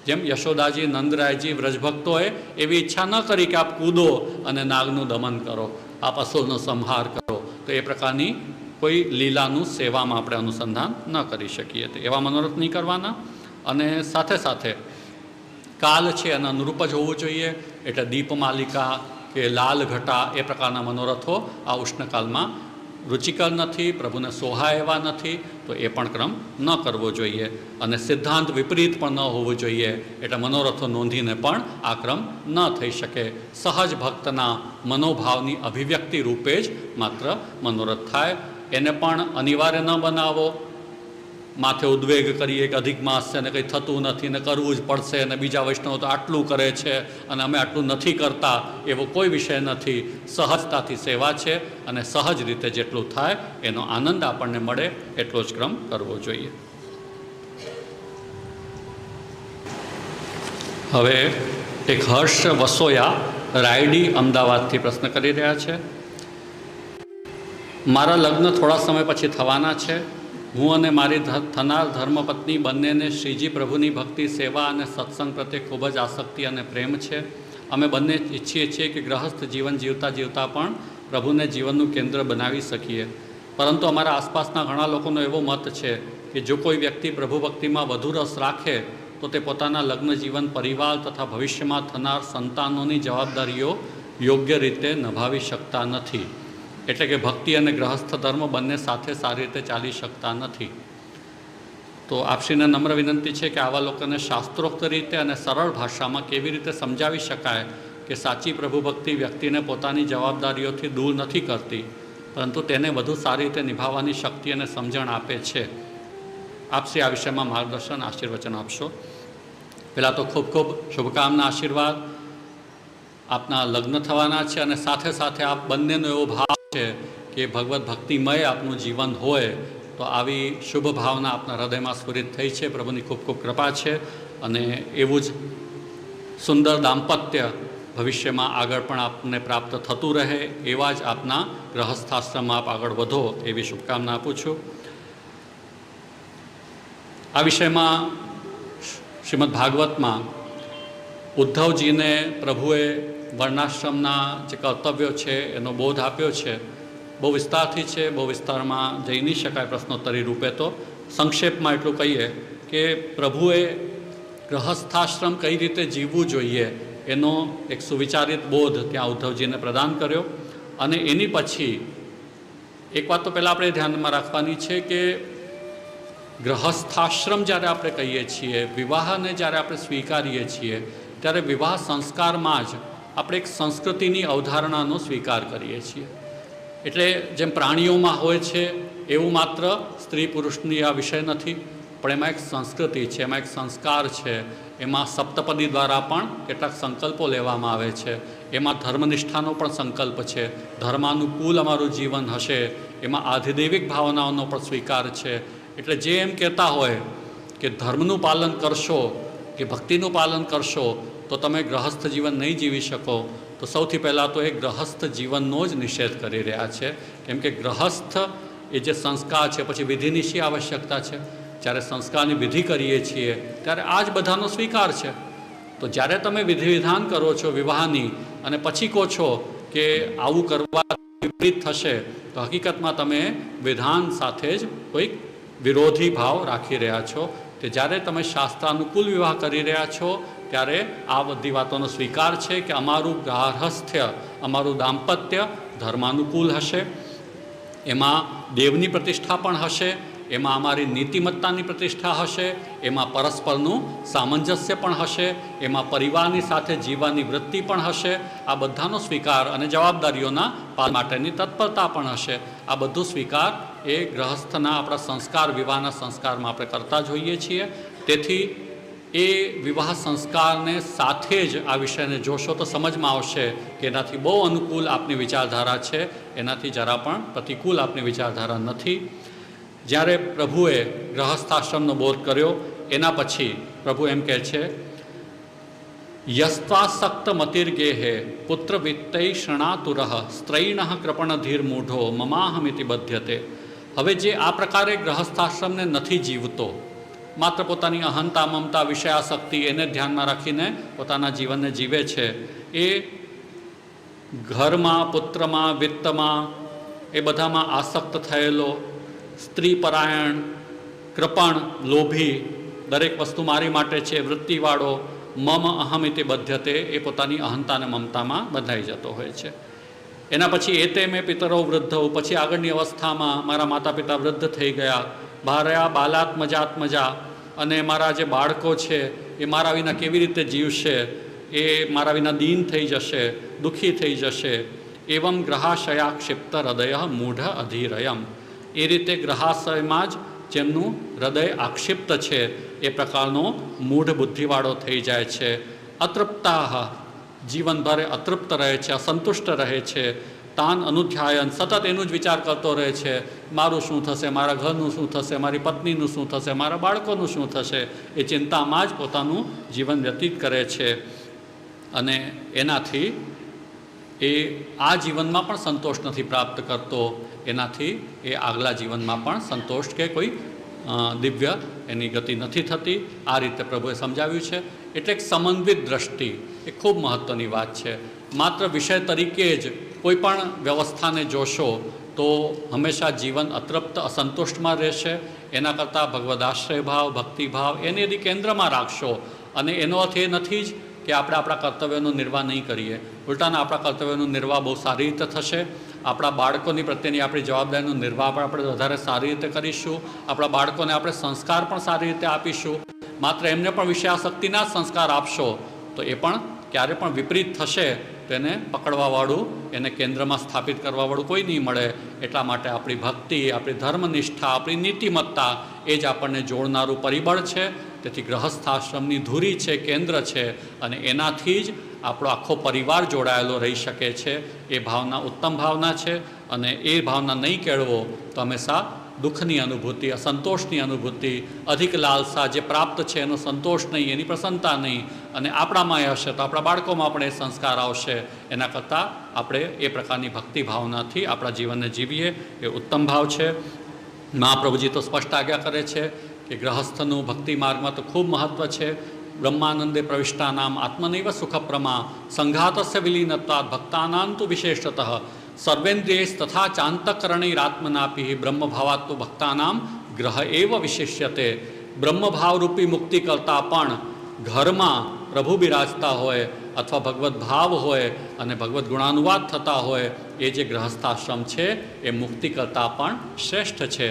જેમ યશોદાજી, નંદરાયજી, વ્રજભક્તોએ એવી ઈચ્છા ન કરી કે આપ કૂદો અને નાગનું દમન કરો, આપ અસુરનો સંહાર કરો. તો એ પ્રકારની કોઈ લીલાનું સેવામાં આપણે અનુસંધાન ન કરી શકીએ. તો એવા મનોરથ નહીં કરવાના. અને સાથે સાથે કાલ છે એના અનુરૂપ જ હોવું જોઈએ. એટલે દીપમાલિકા કે લાલ ઘટા એ પ્રકારના મનોરથો આ ઉષ્ણકાલમાં રુચિકર નથી, પ્રભુને સોહાય એવા નથી, તો એ પણ ક્રમ ન કરવો જોઈએ. અને સિદ્ધાંત વિપરીત પણ ન હોવું જોઈએ. એટલે મનોરથો નોંધીને પણ આ ક્રમ ન થઈ શકે. સહજ ભક્તના મનોભાવની અભિવ્યક્તિ રૂપે જ માત્ર મનોરથ થાય. એને પણ અનિવાર્ય ન બનાવો. માથે ઉદ્વેગ કરીએ કે અધિક માસ છે ને કંઈ થતું નથી ને કરવું જ પડશે, અને બીજા વૈષ્ણવ તો આટલું કરે છે અને અમે આટલું નથી કરતા, એવો કોઈ વિષય નથી. સહજતાથી સેવા છે અને સહજ રીતે જેટલું થાય એનો આનંદ આપણને મળે એટલો જ ક્રમ કરવો જોઈએ. હવે એક હર્ષ વસોયા રાયડી અમદાવાદથી પ્રશ્ન કરી રહ્યા છે. મારા લગ્ન થોડા સમય પછી થવાના છે. હું અને મારી થનાર ધર્મપત્ની બંનેને શ્રીજી પ્રભુની ભક્તિ, સેવા અને સત્સંગ પ્રત્યે ખૂબ જ આસક્તિ અને પ્રેમ છે. અમે બંને ઈચ્છીએ છીએ કે ગ્રહસ્થ જીવન જીવતા જીવતા પણ પ્રભુને જીવનનું કેન્દ્ર બનાવી શકીએ. પરંતુ અમારા આસપાસના ઘણા લોકોનો એવો મત છે કે જો કોઈ વ્યક્તિ પ્રભુ ભક્તિમાં વધુ રસ રાખે તો તે પોતાના લગ્ન જીવન, પરિવાર તથા ભવિષ્યમાં થનાર સંતાનોની જવાબદારીઓ યોગ્ય રીતે નિભાવી શકતા નથી. એટલે કે ભક્તિ અને ગ્રહસ્થ ધર્મ બંને સાથે સારી રીતે ચાલી શકતા નથી. તો આપશ્રીને નમ્ર વિનંતી છે કે આવા લોકોને શાસ્ત્રોક્ત રીતે અને સરળ ભાષામાં કેવી રીતે સમજાવી શકાય કે સાચી પ્રભુ ભક્તિ વ્યક્તિને પોતાની જવાબદારીઓથી દૂર નથી કરતી, પરંતુ તેને વધુ સારી રીતે નિભાવવાની શક્તિ અને સમજણ આપે છે. આપશ્રી આ વિષયમાં માર્ગદર્શન, આશીર્વચન આપશો. પહેલાં તો ખૂબ ખૂબ શુભકામના, આશીર્વાદ. આપના લગ્ન થવાના છે અને સાથે સાથે આપ બંનેનો એવો ભાવ છે કે ભગવત ભક્તિમય આપનું જીવન હોય, તો આવી શુભ ભાવના આપના હૃદયમાં સ્ફુરિત થઈ છે. પ્રભુની ખૂબ ખૂબ કૃપા છે. અને એવું જ સુંદર દાંપત્ય ભવિષ્યમાં આગળ પણ આપને પ્રાપ્ત થતું રહે, એવા જ આપના ગ્રહસ્થાશ્રમમાં આપ આગળ વધો એવી શુભકામના આપું છું. આ વિષયમાં શ્રીમદ ભાગવતમાં ઉદ્ધવજીને પ્રભુએ વર્ણાશ્રમના જે કર્તવ્યો છે એનો બોધ આપ્યો છે. બહુ વિસ્તારથી છે, બહુ વિસ્તારમાં જઈ નહીં શકાય પ્રશ્નોત્તરી રૂપે. તો સંક્ષેપમાં એટલું કહીએ કે પ્રભુએ ગ્રહસ્થાશ્રમ કઈ રીતે જીવવું જોઈએ એનો એક સુવિચારિત બોધ ત્યાં ઉદ્ધવજીને પ્રદાન કર્યો. અને એની પછી એક વાત તો પહેલાં આપણે ધ્યાનમાં રાખવાની છે કે ગ્રહસ્થાશ્રમ જ્યારે આપણે કહીએ છીએ, વિવાહને જ્યારે આપણે સ્વીકારીએ છીએ, ત્યારે વિવાહ સંસ્કારમાં જ આપણે એક સંસ્કૃતિની અવધારણાનો સ્વીકાર કરીએ છીએ. એટલે જેમ પ્રાણીઓમાં હોય છે એવું માત્ર સ્ત્રી પુરુષની આ વિષય નથી, પણ એમાં એક સંસ્કૃતિ છે, એમાં એક સંસ્કાર છે. એમાં સપ્તપદી દ્વારા પણ કેટલાક સંકલ્પો લેવામાં આવે છે. એમાં ધર્મનિષ્ઠાનો પણ સંકલ્પ છે. ધર્માનુકૂળ અમારું જીવન હશે, એમાં આધિદૈવિક ભાવનાઓનો પણ સ્વીકાર છે. એટલે જે એમ કહેતા હોય કે ધર્મનું પાલન કરશો કે ભક્તિનું પાલન કરશો તો તમે ગ્રહસ્થ જીવન નહીં જીવી શકો, તો સૌથી પહેલાં તો એ ગ્રહસ્થ જીવનનો જ નિષેધ કરી રહ્યા છે. કેમ કે ગ્રહસ્થ એ જે સંસ્કાર છે, પછી વિધિની શી આવશ્યકતા છે? જ્યારે સંસ્કારની વિધિ કરીએ છીએ ત્યારે આ જ બધાનો સ્વીકાર છે. તો જ્યારે તમે વિધિ વિધાન કરો છો વિવાહની અને પછી કહો છો કે આવું કરવા વિપરીત થશે, તો હકીકતમાં તમે વિધાન સાથે જ કોઈક વિરોધી ભાવ રાખી રહ્યા છો. કે જ્યારે તમે શાસ્ત્રાનુકૂળ વિવાહ કરી રહ્યા છો ત્યારે આ બધી વાતોનો સ્વીકાર છે કે અમારું ગાર્હસ્થ્ય, અમારું દાંપત્ય ધર્માનુકૂળ હશે, એમાં દેવની પ્રતિષ્ઠા પણ હશે, એમાં અમારી નીતિમત્તાની પ્રતિષ્ઠા હશે, એમાં પરસ્પરનું સામંજસ્ય પણ હશે, એમાં પરિવારની સાથે જીવવાની વૃત્તિ પણ હશે. આ બધાનો સ્વીકાર અને જવાબદારીઓના પાલન માટેની તત્પરતા પણ હશે. આ બધું સ્વીકાર એ ગૃહસ્થના આપણા સંસ્કાર, વિવાહના સંસ્કારમાં આપણે કરતા જ હોઈએ છીએ. તેથી એ વિવાહ સંસ્કારને સાથે જ આ વિષયને જોશો તો સમજમાં આવશે કે એનાથી બહુ અનુકૂળ આપની વિચારધારા છે, એનાથી જરા પણ પ્રતિકૂળ આપની વિચારધારા નથી. જ્યારે પ્રભુએ ગૃહસ્થાશ્રમનો બોધ કર્યો એના પછી પ્રભુ એમ કહે છે, યસ્ત્વાસક્ત મતિર્ગેહે પુત્ર વિત્તૈ શૃણાતુરઃ સ્ત્રૈણ કૃપણધીર મૂઢો મમાહમિતિ બધ્યતે. હવે જે આ પ્રકારે ગૃહસ્થાશ્રમને નથી જીવતો, માત્ર પોતાની અહંતા, મમતા, વિષયાસક્તિ એને ધ્યાનમાં રાખીને પોતાના જીવનને જીવે છે, એ ઘરમાં, પુત્રમાં, વિત્તમાં, એ બધામાં આસક્ત થયેલો, સ્ત્રીપરાયણ, કૃપણ, લોભી, દરેક વસ્તુ મારી માટે છે, વૃત્તિવાળો, મમ અહમિતિ બધ્યતે, એ પોતાની અહંતા અને મમતામાં બંધાઈ જતો હોય છે. એના પછી એતે મેં પિતરો વૃદ્ધ, પછી આગળની અવસ્થામાં મારા માતા પિતા વૃદ્ધ થઈ ગયા, ભાર્યા બાલાત્મજાત્મજા, અને મારા જે બાળકો છે એ મારા વિના કેવી રીતે જીવશે, એ મારા વિના દીન થઈ જશે, દુઃખી થઈ જશે. એવમ ગ્રહાશયા ક્ષિપ્ત હૃદય મૂઢ અધીરયમ. એ રીતે ગ્રહાશયમાં જ જેમનું હૃદય આક્ષિપ્ત છે એ પ્રકારનો મૂઢ બુદ્ધિવાળો થઈ જાય છે. અતૃપ્તા, જીવનભર અતૃપ્ત રહે છે, અસંતુષ્ટ રહે છે. તાન અનુધ્યાયન, સતત એનું જ વિચાર કરતો રહે છે, મારું શું થશે, મારા ઘરનું શું થશે, મારી પત્નીનું શું થશે, મારા બાળકોનું શું થશે. એ ચિંતામાં જ પોતાનું જીવન વ્યતીત કરે છે. અને એનાથી એ આ જીવનમાં પણ સંતોષ નથી પ્રાપ્ત કરતો, એનાથી એ આગલા જીવનમાં પણ સંતોષ કે કોઈ દિવ્ય એની ગતિ નથી થતી. આ રીતે પ્રભુએ સમજાવ્યું છે. એટલે એક સમન્વિત દ્રષ્ટિ એ ખૂબ મહત્ત્વની વાત છે. માત્ર વિષય તરીકે જ કોઈ પણ વ્યવસ્થાને જોશો તો હંમેશા જીવન અતૃપ્ત, અસંતુષ્ટમાં રહેશે. એના કરતાં ભગવદાશ્રય ભાવ, ભક્તિભાવ એને यदि કેન્દ્રમાં રાખશો, અને એનો અર્થ એ નથી જ કે આપણે આપણા કર્તવ્યનો નિર્વાહ નહીં કરીએ, ઉલટાના આપણા કર્તવ્યનો નિર્વાહ બહુ સારી રીતે થશે. આપણા બાળકોની પ્રત્યેની આપણી જવાબદારીનો નિર્વાહ પણ આપણે વધારે સારી રીતે કરીશું. આપણા બાળકોને આપણે સંસ્કાર પણ સારી રીતે આપીશું. માત્ર એમને પણ વિષયાસક્તિના જ સંસ્કાર આપશો તો એ પણ ક્યારે પણ વિપરીત થશે, તો એને પકડવાવાળું, એને કેન્દ્રમાં સ્થાપિત કરવાવાળું કોઈ નહીં મળે. એટલા માટે આપણી ભક્તિ, આપણી ધર્મનિષ્ઠા, આપણી નીતિમત્તા એ જ આપણને જોડનારું પરિબળ છે. તેથી ગૃહસ્થાશ્રમની ધુરી છે, કેન્દ્ર છે, અને એનાથી જ આપણો આખો પરિવાર જોડાયેલો રહી શકે છે. એ ભાવના ઉત્તમ ભાવના છે, અને એ ભાવના નહીં કેળવો તો હંમેશા દુઃખની અનુભૂતિ, અસંતોષની અનુભૂતિ, અધિક લાલસા, જે પ્રાપ્ત છે એનો સંતોષ નહીં, એની પ્રસન્નતા નહીં, અને આપણામાં એ હશે તો આપણા બાળકોમાં પણ એ સંસ્કાર આવશે. એના કરતાં આપણે એ પ્રકારની ભક્તિ ભાવનાથી આપણા જીવનને જીવીએ એ ઉત્તમ ભાવ છે. મહાપ્રભુજી તો સ્પષ્ટ આજ્ઞા કરે છે કે ગૃહસ્થનું ભક્તિ માર્ગમાં તો ખૂબ મહત્ત્વ છે. બ્રહ્માનંદે પ્રવિષ્ટાનામ આત્મનૈવ સુખપ્રમા સંઘાતસ્ય વિલીનત્વાદ ભક્તાનાં તુ વિશેષતઃ સર્વેન્દ્રિયૈ તથા ચાંતકરણૈરાત્મનાપી બ્રહ્મભાવાત્વ ભક્તાનામ ગ્રહ એવ વિશેષ્યતે. બ્રહ્મભાવરૂપી મુક્તિ કરતાં પણ ઘરમાં પ્રભુ બિરાજતા હોય, અથવા ભગવદ્ ભાવ હોય અને ભગવદ્ ગુણાનુવાદ થતા હોય, એ જે ગૃહસ્થાશ્રમ છે એ મુક્તિ કરતાં પણ શ્રેષ્ઠ છે.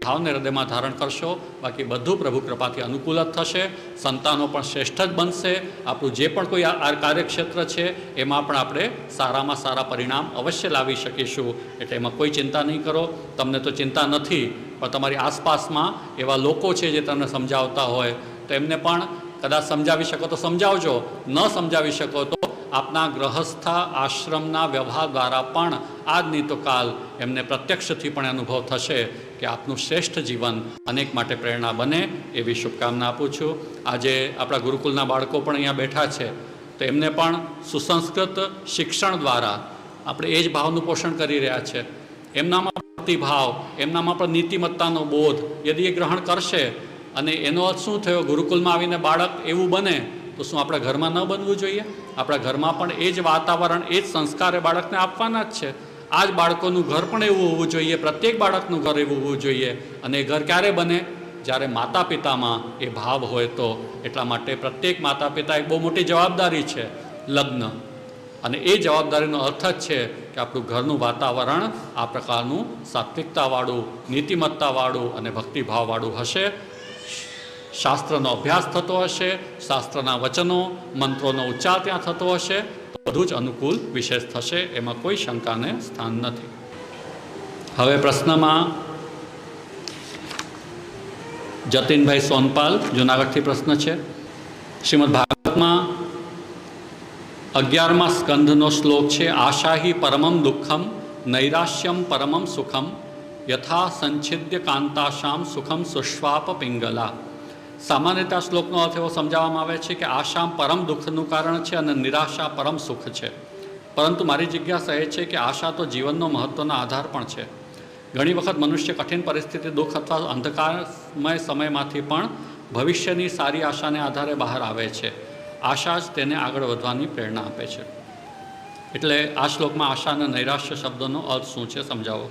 ભાવને હૃદયમાં ધારણ કરશો, બાકી બધું પ્રભુ કૃપાથી અનુકૂળ જ થશે. સંતાનો પણ શ્રેષ્ઠ જ બનશે. આપણું જે પણ કોઈ આ કાર્યક્ષેત્ર છે એમાં પણ આપણે સારામાં સારા પરિણામ અવશ્ય લાવી શકીશું. એટલે એમાં કોઈ ચિંતા નહીં કરો. તમને તો ચિંતા નથી, પણ તમારી આસપાસમાં એવા લોકો છે જે તમને સમજાવતા હોય, તો એમને પણ કદાચ સમજાવી શકો તો સમજાવજો, ન સમજાવી શકો તો આપના ગ્રહસ્થ આશ્રમના વ્યવહાર દ્વારા પણ આજની તો કાલ એમને પ્રત્યક્ષથી પણ અનુભવ થશે કે આપનું શ્રેષ્ઠ જીવન અનેક માટે પ્રેરણા બને. એવી શુભકામના આપું છું. આજે આપણા ગુરુકુલના બાળકો પણ અહીંયા બેઠા છે, તો એમને પણ સુસંસ્કૃત શિક્ષણ દ્વારા આપણે એ જ ભાવનું પોષણ કરી રહ્યા છે. એમનામાં ભક્તિભાવ, એમનામાં પણ નીતિમત્તાનો બોધ યદિ એ ગ્રહણ કરશે, અને એનો અર્થ શું થયો, ગુરુકુલમાં આવીને બાળક એવું બને તો શું આપણા ઘરમાં ન બનવું જોઈએ? આપણા ઘરમાં પણ એ જ વાતાવરણ, એ જ સંસ્કાર એ બાળકને આપવાના જ છે. આ જ બાળકોનું ઘર પણ એવું હોવું જોઈએ, પ્રત્યેક બાળકનું ઘર એવું હોવું જોઈએ. અને એ ઘર ક્યારે બને? જ્યારે માતા પિતામાં એ ભાવ હોય તો. એટલા માટે પ્રત્યેક માતા પિતા એક બહુ મોટી જવાબદારી છે, લગ્ન. અને એ જવાબદારીનો અર્થ જ છે કે આપણું ઘરનું વાતાવરણ આ પ્રકારનું સાત્વિકતાવાળું, નીતિમત્તાવાળું અને ભક્તિભાવવાળું હશે. શાસ્ત્રનો અભ્યાસ થતો હશે, શાસ્ત્રના વચનો, મંત્રોનો ઉચ્ચાર ત્યાં થતો હશે, તો બધું જ અનુકૂળ વિશેષ થશે, એમાં કોઈ શંકાને સ્થાન નથી. હવે પ્રશ્નમાં જતીનભાઈ સોનપાલ, જુનાગઢથી પ્રશ્ન છે. શ્રીમદ ભાગવતમાં 11મા સ્કંધનો શ્લોક છે, આશાહી પરમમ દુઃખમ નૈરાશ્યમ પરમમ સુખમ યથા સંછિદ્ય કાંતાશામ સુખમ સુશ્વાપ પિંગલા. સામાન્ય રીતે આ શ્લોકનો અર્થ એવો સમજાવવામાં આવે છે કે આશા પરમ દુઃખનું કારણ છે અને નિરાશા પરમ સુખ છે. પરંતુ મારી જિજ્ઞાસા એ છે કે આશા તો જીવનનો મહત્ત્વનો આધાર પણ છે. ઘણી વખત મનુષ્ય કઠિન પરિસ્થિતિ, દુઃખ અથવા અંધકારમય સમયમાંથી પણ ભવિષ્યની સારી આશાને આધારે બહાર આવે છે. આશા જ તેને આગળ વધવાની પ્રેરણા આપે છે. એટલે આ શ્લોકમાં આશા અને નૈરાશ્ય શબ્દોનો અર્થ શું છે સમજાવો.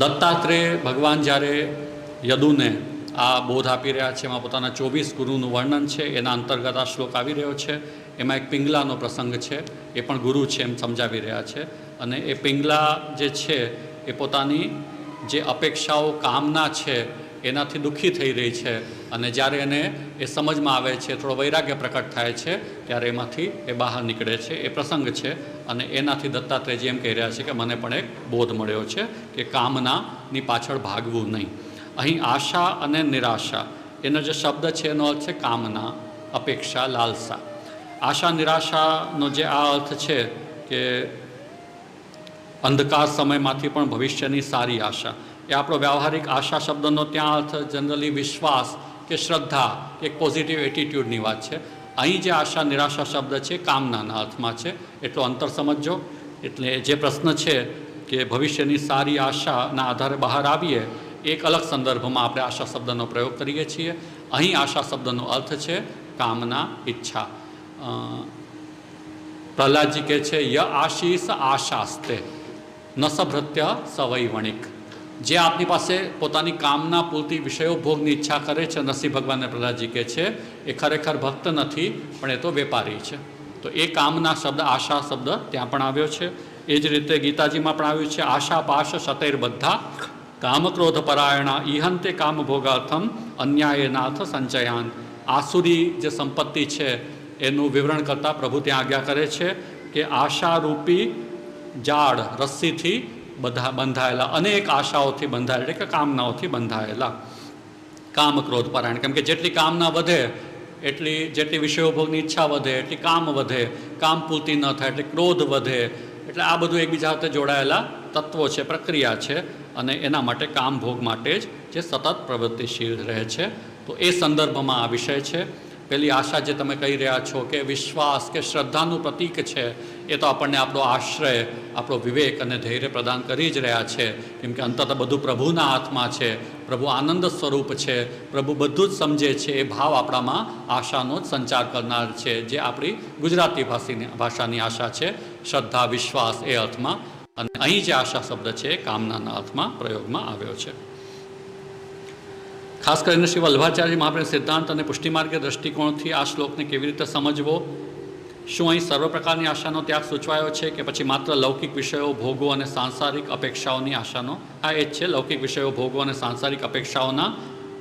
દત્તાત્રેય ભગવાન જ્યારે યદુને આ બોધ આપી રહ્યા છે, એમાં પોતાના 24 ગુરુનું વર્ણન છે, એના અંતર્ગત આ શ્લોક આવી રહ્યો છે. એમાં એક પિંગલાનો પ્રસંગ છે, એ પણ ગુરુ છે એમ સમજાવી રહ્યા છે. અને એ પિંગલા જે છે એ પોતાની જે અપેક્ષાઓ, કામના છે એનાથી દુઃખી થઈ રહી છે. અને જ્યારે એને એ સમજમાં આવે છે, થોડો વૈરાગ્ય પ્રકટ થાય છે, ત્યારે એમાંથી એ બહાર નીકળે છે. એ પ્રસંગ છે. અને એનાથી દત્તાત્રેયજી એમ કહી રહ્યા છે કે મને પણ એક બોધ મળ્યો છે કે કામનાની પાછળ ભાગવું નહીં. અહીં આશા અને નિરાશા એનો જે શબ્દ છે એનો અર્થ છે કામના, અપેક્ષા, લાલસા. આશા નિરાશાનો જે આ અર્થ છે કે અંધકાર સમયમાંથી પણ ભવિષ્યની સારી આશા, એ આપણો વ્યવહારિક આશા શબ્દનો ત્યાં અર્થ જનરલી વિશ્વાસ કે શ્રદ્ધા કે એક પોઝિટિવ એટીટ્યૂડની વાત છે. અહીં જે આશા નિરાશા શબ્દ છે કામનાના અર્થમાં છે. એટલો અંતર સમજજો. એટલે જે પ્રશ્ન છે કે ભવિષ્યની સારી આશાના આધારે બહાર આવીએ, એક અલગ સંદર્ભમાં આપણે આશા શબ્દનો પ્રયોગ કરીએ છીએ. અહીં આશા શબ્દનો અર્થ છે કામના, ઈચ્છા. પ્રહલાદજી કહે છે ય આશીષ આશાસ્તે ન સભૃત્ય સવૈ વણિક. જે આપની પાસે પોતાની કામના પૂરતી વિષયો ભોગની ઈચ્છા કરે છે, નરસિંહ ભગવાનને પ્રહલાદજી કહે છે, એ ખરેખર ભક્ત નથી, પણ એ તો વેપારી છે. તો એ કામના શબ્દ, આશા શબ્દ ત્યાં પણ આવ્યો છે. એ જ રીતે ગીતાજીમાં પણ આવ્યું છે, આશા પાશ શતૈર બધા કામક્રોધ પરાયણા ઈહંતે કામ ભોગાર્થમ અન્યાયનાથ સંચયાન. આસુરી જે સંપત્તિ છે એનું વિવરણ કરતાં પ્રભુ ત્યાં આજ્ઞા કરે છે કે આશારૂપી જાળ રસ્સીથી બધા બંધાયેલા, અનેક આશાઓથી બંધાયેલા, એટલે કે કામનાઓથી બંધાયેલા. કામ ક્રોધ પરાયણ, કેમ કે જેટલી કામના વધે જેટલી વિષયો ભોગની ઈચ્છા વધે એટલી કામ વધે, કામ પૂર્તિ ન થાય એટલે ક્રોધ વધે. એટલે આ બધું એકબીજા સાથે જોડાયેલા તત્વો છે, પ્રક્રિયા છે. અને એના માટે કામ ભોગ માટે જ જે સતત પ્રવૃત્તિશીલ રહે છે. તો એ સંદર્ભમાં આ વિષય છે. પેલી આશા જે તમે કહી રહ્યા છો કે વિશ્વાસ કે શ્રદ્ધાનું પ્રતીક છે, એ તો આપણને આપણો આશ્રય, આપણો વિવેક અને ધૈર્ય પ્રદાન કરી જ રહ્યા છે. કેમ કે અંતત બધું પ્રભુના હાથમાં છે, પ્રભુ આનંદ સ્વરૂપ છે, પ્રભુ બધું જ સમજે છે. એ ભાવ આપણામાં આશાનો જ સંચાર કરનાર છે, જે આપણી ગુજરાતી ભાષાની આશા છે, શ્રદ્ધા, વિશ્વાસ એ અર્થમાં. અને અહીં જે આશા શબ્દ છે એ કામનાના અર્થમાં પ્રયોગમાં આવ્યો છે. ખાસ કરીને શ્રી વલ્લભાચાર્ય મહાપ્રભુ સિદ્ધાંત અને પુષ્ટિમાર્ગીય દ્રષ્ટિકોણથી આ શ્લોકને કેવી રીતે સમજવો? શું અહીં સર્વ પ્રકારની આશાનો ત્યાગ સૂચવાયો છે કે પછી માત્ર લૌકિક વિષયો, ભોગો અને સાંસારિક અપેક્ષાઓની આશાનો? આ એ જ છે, લૌકિક વિષયો, ભોગો અને સાંસારિક અપેક્ષાઓના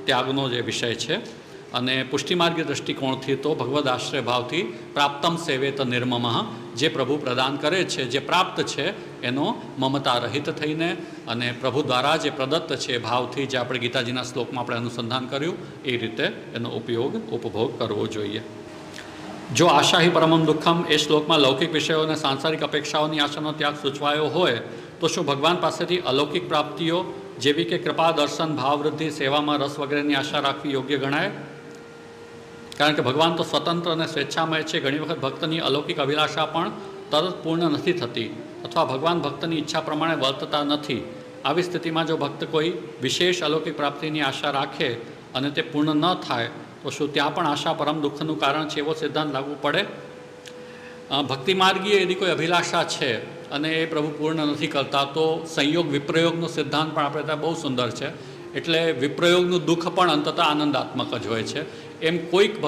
ત્યાગનો જે વિષય છે. અને પુષ્ટિમાર્ગીય દ્રષ્ટિકોણથી તો ભગવદ આશ્રય ભાવથી પ્રાપ્તમ સેવેત નિર્મમઃ, જે પ્રભુ પ્રદાન કરે છે, જે પ્રાપ્ત છે એનો મમતા રહિત થઈને અને પ્રભુ દ્વારા જે પ્રદત્ત છે ભાવથી, જે આપણે ગીતાજીના શ્લોકમાં આપણે અનુસંધાન કર્યું એ રીતે એનો ઉપભોગ કરવો જોઈએ. જો આશાહી પરમમ દુઃખમ એ શ્લોકમાં લૌકિક વિષયો અને સાંસારિક અપેક્ષાઓની આશાનો ત્યાગ સૂચવાયો હોય, તો શું ભગવાન પાસેથી અલૌકિક પ્રાપ્તિઓ જેવી કે કૃપા, દર્શન, ભાવવૃદ્ધિ, સેવામાં રસ વગેરેની આશા રાખવી યોગ્ય ગણાય? કારણ કે ભગવાન તો સ્વતંત્ર અને સ્વેચ્છામય છે. ઘણી વખત ભક્તની અલૌકિક અભિલાષા પણ તરત પૂર્ણ નથી થતી. અથવા ભગવાન ભક્તની ઈચ્છા પ્રમાણે વર્તતા નથી, આવી સ્થિતિમાં જો ભક્ત કોઈ વિશેષ અલૌકિક પ્રાપ્તિની આશા રાખે અને તે પૂર્ણ ન થાય તો શું ત્યાં પણ આશા પરમ દુઃખનું કારણ છે એવો સિદ્ધાંત લાગુ પડે? ભક્તિ માર્ગીય यदि કોઈ અભિલાષા છે અને એ પ્રભુ પૂર્ણ નથી કરતા તો સંયોગ વિપ્રયોગનો સિદ્ધાંત પણ આપણે ત્યાં બહુ સુંદર છે. એટલે વિપ્રયોગનું દુઃખ પણ અંતતઃ આનંદાત્મક જ હોય છે. એમ કોઈક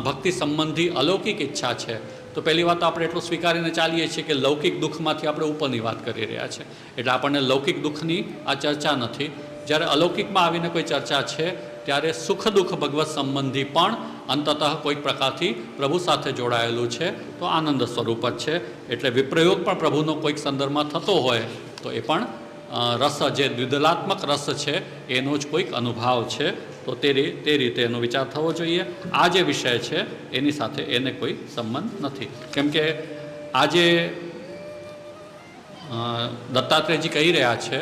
ભક્તિ સંબંધી અલૌકિક ઈચ્છા છે તો પહેલી વાત તો આપણે એટલું સ્વીકારીને ચાલીએ છીએ કે લૌકિક દુઃખમાંથી આપણે ઉપરની વાત કરી રહ્યા છે, એટલે આપણને લૌકિક દુઃખની આ ચર્ચા નથી. જ્યારે અલૌકિકમાં આવીને કોઈ ચર્ચા છે ત્યારે સુખ દુઃખ ભગવત સંબંધી પણ અંતતઃ કોઈક પ્રકારથી પ્રભુ સાથે જોડાયેલું છે તો આનંદ સ્વરૂપ જ છે. એટલે વિપ્રયોગ પણ પ્રભુનો કોઈક સંદર્ભમાં થતો હોય તો એ પણ રસ, જે દ્વિદલાત્મક રસ છે એનો જ કોઈક અનુભાવ છે. તો તે રીતે એનો વિચાર થવો જોઈએ. આ જે વિષય છે એની સાથે એને કોઈ સંબંધ નથી. કેમ કે આજે દત્તાત્રેયજી કહી રહ્યા છે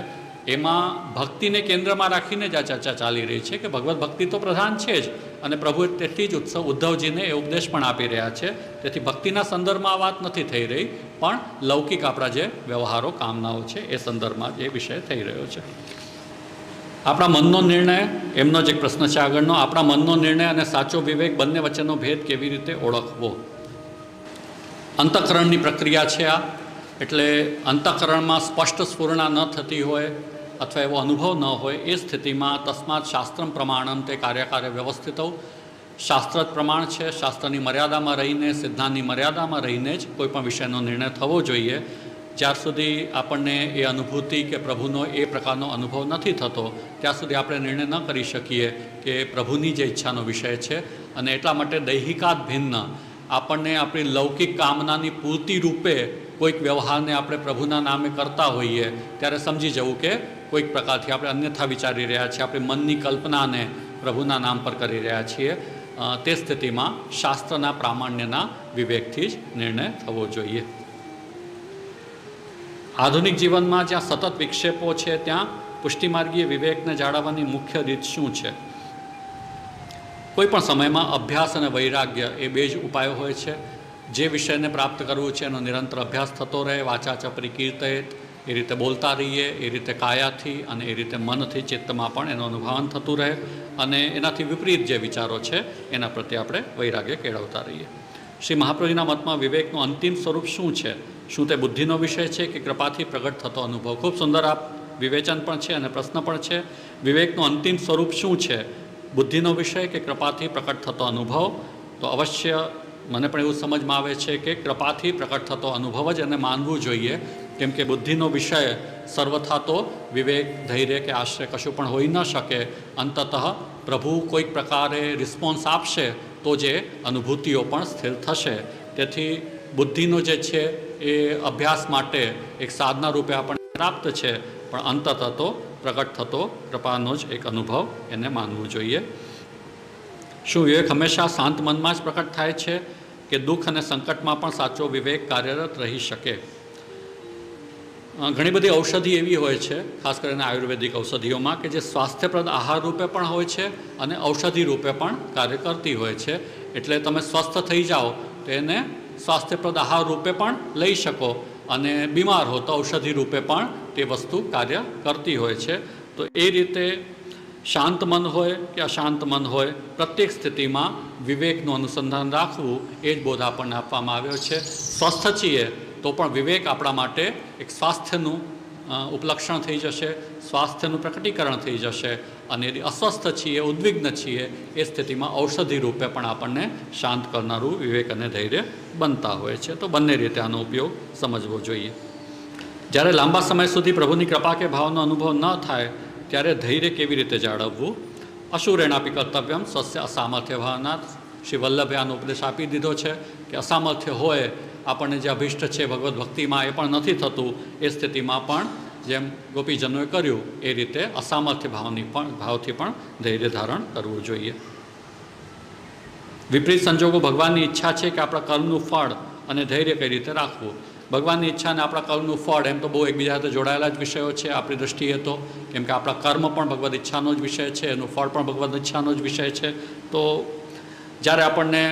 એમાં ભક્તિને કેન્દ્રમાં રાખીને જ આ ચર્ચા ચાલી રહી છે કે ભગવત ભક્તિ તો પ્રધાન છે જ, અને પ્રભુ તેટલી જ ઉદ્ધવજીને એ ઉપદેશ પણ આપી રહ્યા છે. તેથી ભક્તિના સંદર્ભમાં આ વાત નથી થઈ રહી, પણ લૌકિક આપણા જે વ્યવહારો કામનાઓ છે એ સંદર્ભમાં એ વિષય થઈ રહ્યો છે. આપણા મનનો નિર્ણય, એમનો જ એક પ્રશ્ન છે આગળનો, આપણા મનનો નિર્ણય અને સાચો વિવેક બંને વચ્ચેનો ભેદ કેવી રીતે ઓળખવો? અંતઃકરણની પ્રક્રિયા છે આ. એટલે અંતઃકરણમાં સ્પષ્ટ સ્ફુરણા ન થતી હોય અથવા એવો અનુભવ ન હોય એ સ્થિતિમાં તસ્માત શાસ્ત્રમ પ્રમાણમ તે કાર્ય વ્યવસ્થિત શાસ્ત્ર જ પ્રમાણ છે. શાસ્ત્રની મર્યાદામાં રહીને, સિદ્ધાંતની મર્યાદામાં રહીને જ કોઈપણ વિષયનો નિર્ણય થવો જોઈએ. જ્યાર સુધી આપણને એ અનુભૂતિ કે પ્રભુનો એ પ્રકારનો અનુભવ નથી થતો ત્યાં સુધી આપણે નિર્ણય ન કરી શકીએ કે પ્રભુની જે ઈચ્છાનો વિષય છે. અને એટલા માટે દૈહિકાત ભિન્ન આપણને આપણી લૌકિક કામનાની પૂર્તિ રૂપે કોઈક વ્યવહારને આપણે પ્રભુના નામે કરતા હોઈએ ત્યારે સમજી જવું કે કોઈક પ્રકારથી આપણે અન્યથા વિચારી રહ્યા છીએ, આપણી મનની કલ્પનાને પ્રભુના નામ પર કરી રહ્યા છીએ. તે સ્થિતિમાં શાસ્ત્રના પ્રામાણ્યના વિવેકથી જ નિર્ણય થવો જોઈએ. આધુનિક જીવનમાં જ્યાં સતત વિક્ષેપો છે ત્યાં પુષ્ટિમાર્ગીય વિવેકને જાળવવાની મુખ્ય રીત શું છે? કોઈપણ સમયમાં અભ્યાસ અને વૈરાગ્ય એ બે જ ઉપાયો હોય છે. જે વિષયને પ્રાપ્ત કરવું છે એનો નિરંતર અભ્યાસ થતો રહે, વાચા ચપરી કીર્તયત, એ રીતે બોલતા રહીએ, એ રીતે કાયાથી અને એ રીતે મનથી, ચિત્તમાં પણ એનું અનુભવન થતું રહે અને એનાથી વિપરીત જે વિચારો છે એના પ્રત્યે આપણે વૈરાગ્ય કેળવતા રહીએ. શ્રી મહાપ્રભુના મતમાં વિવેકનું અંતિમ સ્વરૂપ શું છે? શું તે બુદ્ધિનો વિષય છે કે કૃપાથી પ્રગટ થતો અનુભવ? ખૂબ સુંદર આ વિવેચન પણ છે અને પ્રશ્ન પણ છે. વિવેકનું અંતિમ સ્વરૂપ શું છે? બુદ્ધિનો વિષય કે કૃપાથી પ્રકટ થતો અનુભવ? તો અવશ્ય મને પણ એવું સમજમાં આવે છે કે કૃપાથી પ્રકટ થતો અનુભવ જ એને માનવું જોઈએ. કેમ કે બુદ્ધિનો વિષય સર્વથા તો વિવેક, ધૈર્ય કે આશ્રય કશું પણ હોઈ ન શકે. અંતતઃ પ્રભુ કોઈક પ્રકારે રિસ્પોન્સ આપશે તો જે અનુભૂતિઓ પણ સ્થિર થશે. તેથી બુદ્ધિનો જે છે એ અભ્યાસ માટે એક સાધના રૂપે આપણને પ્રાપ્ત છે, પણ અંતતઃ તો પ્રગટ થતો કૃપાનો જ એક અનુભવ એને માનવું જોઈએ. શું વિવેક હંમેશા શાંત મનમાં જ પ્રકટ થાય છે કે દુઃખ અને સંકટમાં પણ સાચો વિવેક કાર્યરત રહી શકે? ઘણી બધી ઔષધિ એવી હોય છે, ખાસ કરીને આયુર્વેદિક ઔષધિઓમાં, કે જે સ્વાસ્થ્યપ્રદ આહાર રૂપે પણ હોય છે અને ઔષધિ રૂપે પણ કાર્ય કરતી હોય છે. એટલે તમે સ્વસ્થ થઈ જાઓ તો એને સ્વાસ્થ્યપ્રદ આહાર રૂપે પણ લઈ શકો અને બીમાર હો તો ઔષધિ રૂપે પણ તે વસ્તુ કાર્ય કરતી હોય છે. તો એ રીતે શાંત મન હોય કે અશાંત મન હોય, પ્રત્યેક સ્થિતિમાં વિવેકનું અનુસંધાન રાખવું એ જ બોધ આપણને આપવામાં આવ્યો છે. સ્વસ્થ છીએ તો પણ વિવેક આપણા માટે એક સ્વાસ્થ્યનું ઉપલક્ષણ થઈ જશે, સ્વાસ્થ્યનું પ્રકટીકરણ થઈ જશે. અને यदि અસ્વસ્થ છીએ, ઉદ્વિગ્ન છીએ, એ સ્થિતિમાં ઔષધિ રૂપે પણ આપણને શાંત કરનારું વિવેક અને ધૈર્ય બનતા હોય છે. તો બંને રીતે આનો ઉપયોગ સમજવો જોઈએ. જ્યારે લાંબા સમય સુધી પ્રભુની કૃપા કે ભાવનો અનુભવ ન થાય ત્યારે ધૈર્ય કેવી રીતે જાળવવું? અશુરેણાપી કર્તવ્યમ સ્વસ્ય અસામર્થ્ય ભાવનાથ. શ્રી વલ્લભે આનો ઉપદેશ આપી દીધો છે કે અસામર્થ્ય હોય, આપણને જે અભિષ્ટ છે ભગવદ્ ભક્તિમાં એ પણ નથી થતું, એ સ્થિતિમાં પણ જેમ ગોપીજનોએ કર્યું એ રીતે અસામર્થ્ય ભાવથી પણ ધૈર્ય ધારણ કરવું જોઈએ. વિપરીત સંજોગો ભગવાનની ઈચ્છા છે કે આપણા કર્મનું ફળ અને ધૈર્ય કઈ રીતે રાખવું? ભગવાનની ઈચ્છા અને આપણા કર્મનું ફળ એમ તો બહુ એકબીજા સાથે જોડાયેલા જ વિષયો છે આપણી દૃષ્ટિએ તો. કેમ કે આપણા કર્મ પણ ભગવદ્ ઈચ્છાનો જ વિષય છે, એનું ફળ પણ ભગવદ્ ઈચ્છાનો જ વિષય છે. તો જ્યારે આપણને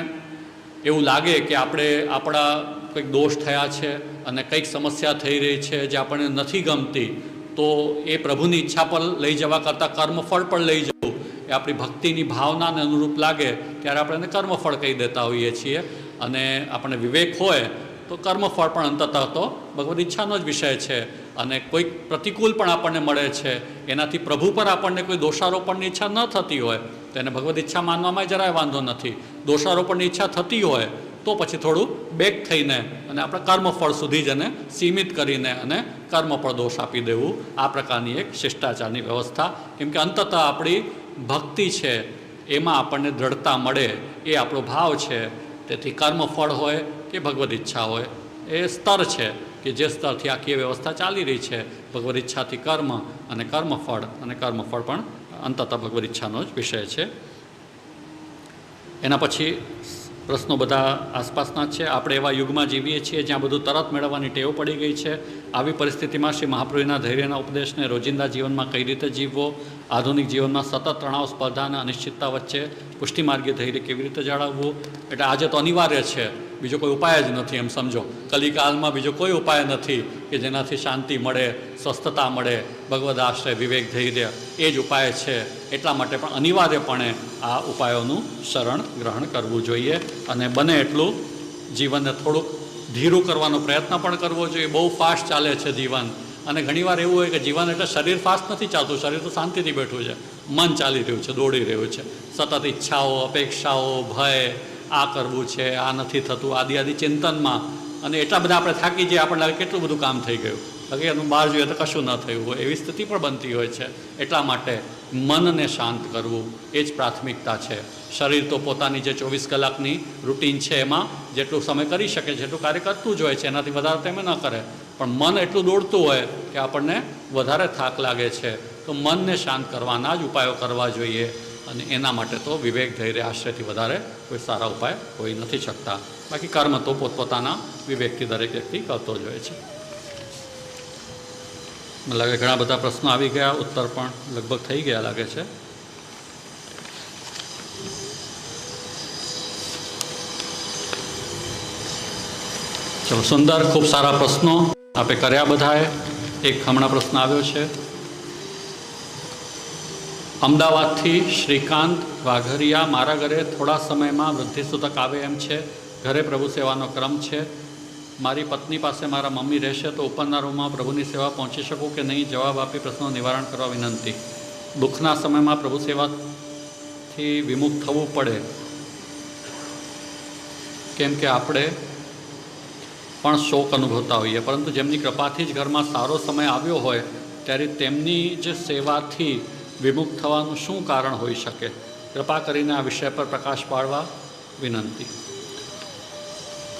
એવું લાગે કે આપણે આપણા કંઈક દોષ થયા છે અને કંઈક સમસ્યા થઈ રહી છે જે આપણને નથી ગમતી, તો એ પ્રભુની ઈચ્છા પર લઈ જવા કરતાં કર્મફળ પર લઈ જવું એ આપણી ભક્તિની ભાવનાને અનુરૂપ લાગે ત્યારે આપણે એને કર્મફળ કહી દેતા હોઈએ છીએ. અને આપણને વિવેક હોય તો કર્મફળ પણ અંતતઃ તો ભગવદ ઈચ્છાનો જ વિષય છે. અને કોઈક પ્રતિકૂળ પણ આપણને મળે છે, એનાથી પ્રભુ પર આપણને કોઈ દોષારોપણની ઈચ્છા ન થતી હોય તો એને ભગવદ ઈચ્છા માનવામાં જરાય વાંધો નથી. દોષારોપણની ઈચ્છા થતી હોય તો પછી થોડું બેક થઈને અને આપણે કર્મફળ સુધી જ એને સીમિત કરીને અને કર્મફળ દોષ આપી દેવું, આ પ્રકારની એક શિષ્ટાચારની વ્યવસ્થા. કેમ કે અંતતઃ આપણી ભક્તિ છે એમાં આપણને દ્રઢતા મળે એ આપણો ભાવ છે. તેથી કર્મફળ હોય કે ભગવદ ઈચ્છા હોય એ સ્તર છે કે જે સ્તરથી આખી વ્યવસ્થા ચાલી રહી છે. ભગવદ ઈચ્છાથી કર્મ અને કર્મફળ પણ અંતતઃ ભગવદ ઈચ્છાનો જ વિષય છે. એના પછી પ્રશ્નો બધા આસપાસના જ છે. આપણે એવા યુગમાં જીવીએ છીએ જ્યાં બધું તરત મેળવવાની ટેવ પડી ગઈ છે. આવી પરિસ્થિતિમાં શ્રી મહાપ્રભુના ધૈર્યના ઉપદેશને રોજિંદા જીવનમાં કઈ રીતે જીવવો, આધુનિક જીવનમાં સતત તણાવ, સ્પર્ધા અને અનિશ્ચિતતા વચ્ચે પુષ્ટિમાર્ગીય ધૈર્ય કેવી રીતે જાળવવું, એટલે આજે તો અનિવાર્ય છે, બીજો કોઈ ઉપાય જ નથી. એમ સમજો કલિકાલમાં બીજો કોઈ ઉપાય નથી કે જેનાથી શાંતિ મળે, સ્વસ્થતા મળે. ભગવદ આશ્રય, વિવેક, ધૈર્ય એ જ ઉપાય છે. એટલા માટે પણ અનિવાર્યપણે આ ઉપાયોનું શરણ ગ્રહણ કરવું જોઈએ અને બને એટલું જીવનને થોડુંક ધીરું કરવાનો પ્રયત્ન પણ કરવો જોઈએ. બહુ ફાસ્ટ ચાલે છે જીવન, અને ઘણીવાર એવું હોય કે જીવન એટલે શરીર ફાસ્ટ નથી ચાલતું, શરીર તો શાંતિથી બેઠું છે, મન ચાલી રહ્યું છે, દોડી રહ્યું છે. સતત ઈચ્છાઓ, અપેક્ષાઓ, ભય, આ કરવું છે, આ નથી થતું, આદિ ચિંતનમાં, અને એટલા બધા આપણે થાકી જઈએ, આપણને લાગે કેટલું બધું કામ થઈ ગયું, બાકી એનું બહાર જોઈએ તો કશું ન થયું હોય, એવી સ્થિતિ પણ બનતી હોય છે. એટલા માટે મનને શાંત કરવું એ જ પ્રાથમિકતા છે. શરીર તો પોતાની જે 24 કલાકની રૂટીન છે એમાં જેટલું સમય કરી શકે છે એટલું કાર્ય કરતું જ હોય છે, એનાથી વધારે તમે ન કરે. પણ મન એટલું દોડતું હોય કે આપણને વધારે થાક લાગે છે, તો મનને શાંત કરવાના જ ઉપાયો કરવા જોઈએ. અને એના માટે તો વિવેક, ધૈર્ય, આશ્રયથી વધારે કોઈ સારા ઉપાય હોઈ નથી શકતા. બાકી કર્મ તો પોતપોતાના વિવેકથી દરેક વ્યક્તિ કરતો જ હોય છે. મને લાગે ઘણા બધા પ્રશ્નો આવી ગયા, ઉત્તર પણ લગભગ થઈ ગયા લાગે છે. ચલો, સુંદર, ખૂબ સારા પ્રશ્નો આપણે કર્યા બધાએ. એક હમણાં પ્રશ્ન આવ્યો છે અમદાવાદથી શ્રીકાંત વાઘરિયા, મારા ઘરે થોડા સમયમાં વૃદ્ધિસૂતક આવે એમ છે, ઘરે પ્રભુ સેવાનો ક્રમ છે, મારી પત્ની પાસે મારા મમ્મી રહેશે તો ઉપરના રૂમમાં પ્રભુની સેવા પહોંચી શકું કે નહીં? જવાબ આપી પ્રશ્નનું નિવારણ કરવા વિનંતી. દુઃખના સમયમાં પ્રભુ સેવાથી વિમુખ થવું પડે, કેમ કે આપણે પણ શોક અનુભવતા હોઈએ, પરંતુ જેમની કૃપાથી જ ઘરમાં સારો સમય આવ્યો હોય ત્યારે તેમની જ સેવાથી વિમુખ થવાનું શું કારણ હોઈ શકે? કૃપા કરીને આ વિષય પર પ્રકાશ પાડવા વિનંતી.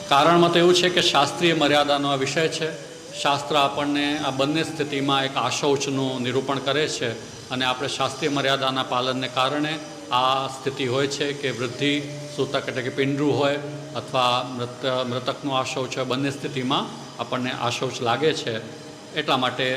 કારણમાં તો એવું છે કે શાસ્ત્રીય મર્યાદાનો આ વિષય છે. શાસ્ત્ર આપણને આ બંને સ્થિતિમાં એક આશૌચનું નિરૂપણ કરે છે, અને આપણે શાસ્ત્રીય મર્યાદાના પાલનને કારણે આ સ્થિતિ હોય છે કે વૃદ્ધિ સૂતક એટલે કે પિંડરું હોય અથવા મૃતકનું આશૌચ હોય, બંને સ્થિતિમાં આપણને આશૌચ લાગે છે. એટલા માટે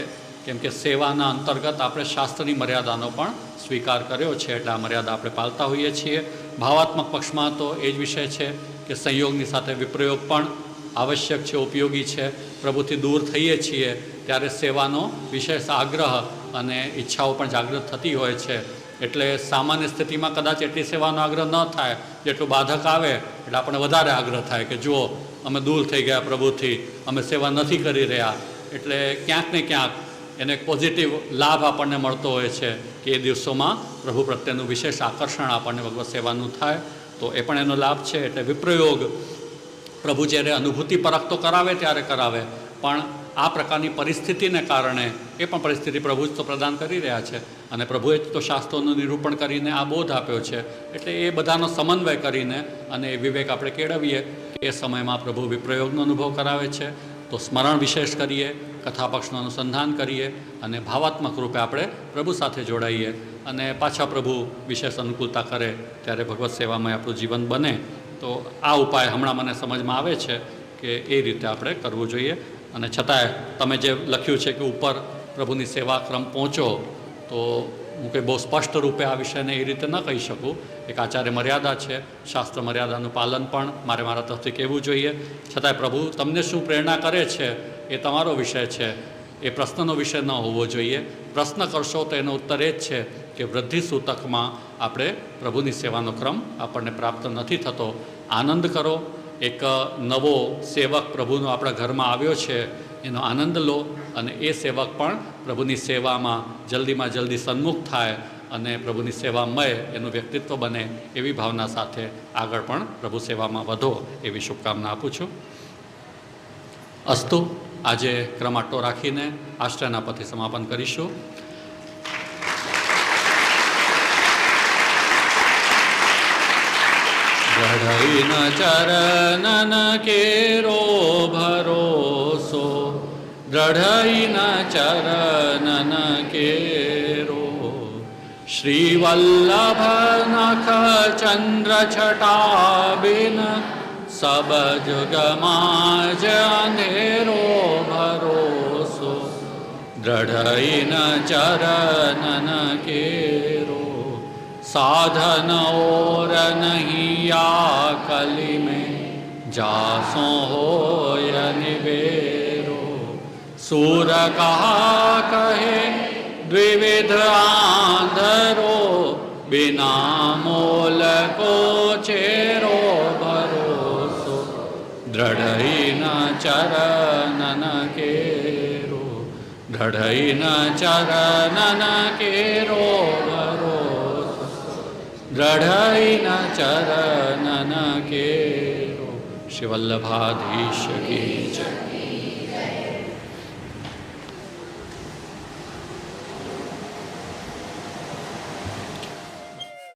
કેમ કે સેવાના અંતર્ગત આપણે શાસ્ત્રની મર્યાદાનો પણ સ્વીકાર કર્યો છે, એટલે આ મર્યાદા આપણે પાળતા હોઈએ છીએ. ભાવાત્મક પક્ષમાં તો એ જ વિષય છે કે સંયોગની સાથે વિપ્રયોગ પણ આવશ્યક છે, ઉપયોગી છે. પ્રભુથી દૂર થઈએ છીએ ત્યારે સેવાનો વિશેષ આગ્રહ અને ઈચ્છાઓ પણ જાગૃત થતી હોય છે. એટલે સામાન્ય સ્થિતિમાં કદાચ એટલી સેવાનો આગ્રહ ન થાય, જેટલું બાધક આવે એટલે આપણને વધારે આગ્રહ થાય કે જુઓ અમે દૂર થઈ ગયા પ્રભુથી, અમે સેવા નથી કરી રહ્યા. એટલે ક્યાંક ને ક્યાંક એને એક પોઝિટિવ લાભ આપણને મળતો હોય છે કે એ દિવસોમાં પ્રભુ પ્રત્યેનું વિશેષ આકર્ષણ આપણને ભગવત સેવાનું થાય, તો એ પણ એનો લાભ છે. એટલે વિપ્રયોગ પ્રભુ જ્યારે અનુભૂતિ પરખ તો કરાવે ત્યારે કરાવે, પણ આ પ્રકારની પરિસ્થિતિને કારણે એ પણ પરિસ્થિતિ પ્રભુ જ તો પ્રદાન કરી રહ્યા છે, અને પ્રભુએ જ તો શાસ્ત્રોનું નિરૂપણ કરીને આ બોધ આપ્યો છે. એટલે એ બધાનો સમન્વય કરીને અને એ વિવેક આપણે કેળવીએ કે એ સમયમાં પ્રભુ વિપ્રયોગનો અનુભવ કરાવે છે, તો સ્મરણ વિશેષ કરીએ, કથાપક્ષનું અનુસંધાન કરીએ અને ભાવાત્મક રૂપે આપણે પ્રભુ સાથે જોડાઈએ, અને પાછા પ્રભુ વિશેષ અનુકૂળતા કરે ત્યારે ભગવત સેવામાં આપણું જીવન બને. તો આ ઉપાય હમણાં મને સમજમાં આવે છે કે એ રીતે આપણે કરવું જોઈએ. અને છતાંય તમે જે લખ્યું છે કે ઉપર પ્રભુની સેવા ક્રમ પહોંચો, તો હું કંઈ બહુ સ્પષ્ટ રૂપે આ વિષયને એ રીતે ન કહી શકું. એક આચાર્ય મર્યાદા છે, શાસ્ત્ર મર્યાદાનું પાલન પણ મારે મારા તરફથી કહેવું જોઈએ. છતાંય પ્રભુ તમને શું પ્રેરણા કરે છે એ તમારો વિષય છે, એ પ્રશ્નનો વિષય ન હોવો જોઈએ. પ્રશ્ન કરશો તો એનો ઉત્તર એ જ છે કે વૃદ્ધિ સૂતકમાં આપણે પ્રભુની સેવાનો ક્રમ આપણને પ્રાપ્ત નથી થતો. આનંદ કરો, એક નવો સેવક પ્રભુનો આપણા ઘરમાં આવ્યો છે એનો આનંદ લો, અને એ સેવક પણ પ્રભુની સેવામાં જલ્દી સન્મુખ થાય અને પ્રભુની સેવામય એનું વ્યક્તિત્વ બને એવી ભાવના સાથે આગળ પણ પ્રભુ સેવામાં વધો એવી શુભકામના આપું છું. અસ્તુ. આજે ક્રમ આટો રાખીને આશ્રયના પથી સમાપન કરીશું. ગઢઈન ચરનન કેરો ભરોસો, દ્રઢઈન ચરનન કેરો. શ્રીવલ્લભ નખ ચંદ્ર છટાબિન, સબ જુગમાં જ અંધેરો ભરોસો. દ્રઢઈન ચરનન કેરો, साधन और नहीं या कली में, जासो हो निवेरो. सूर कहा कहे द्विविध आंधरो, बिना मोल को चेरो भरोसो. दृढ़ चरणन केरो, दृढ़ चरणन केरो भरोसो. दृढ़ चरणन केरो. श्री वल्लभाधीश की जय.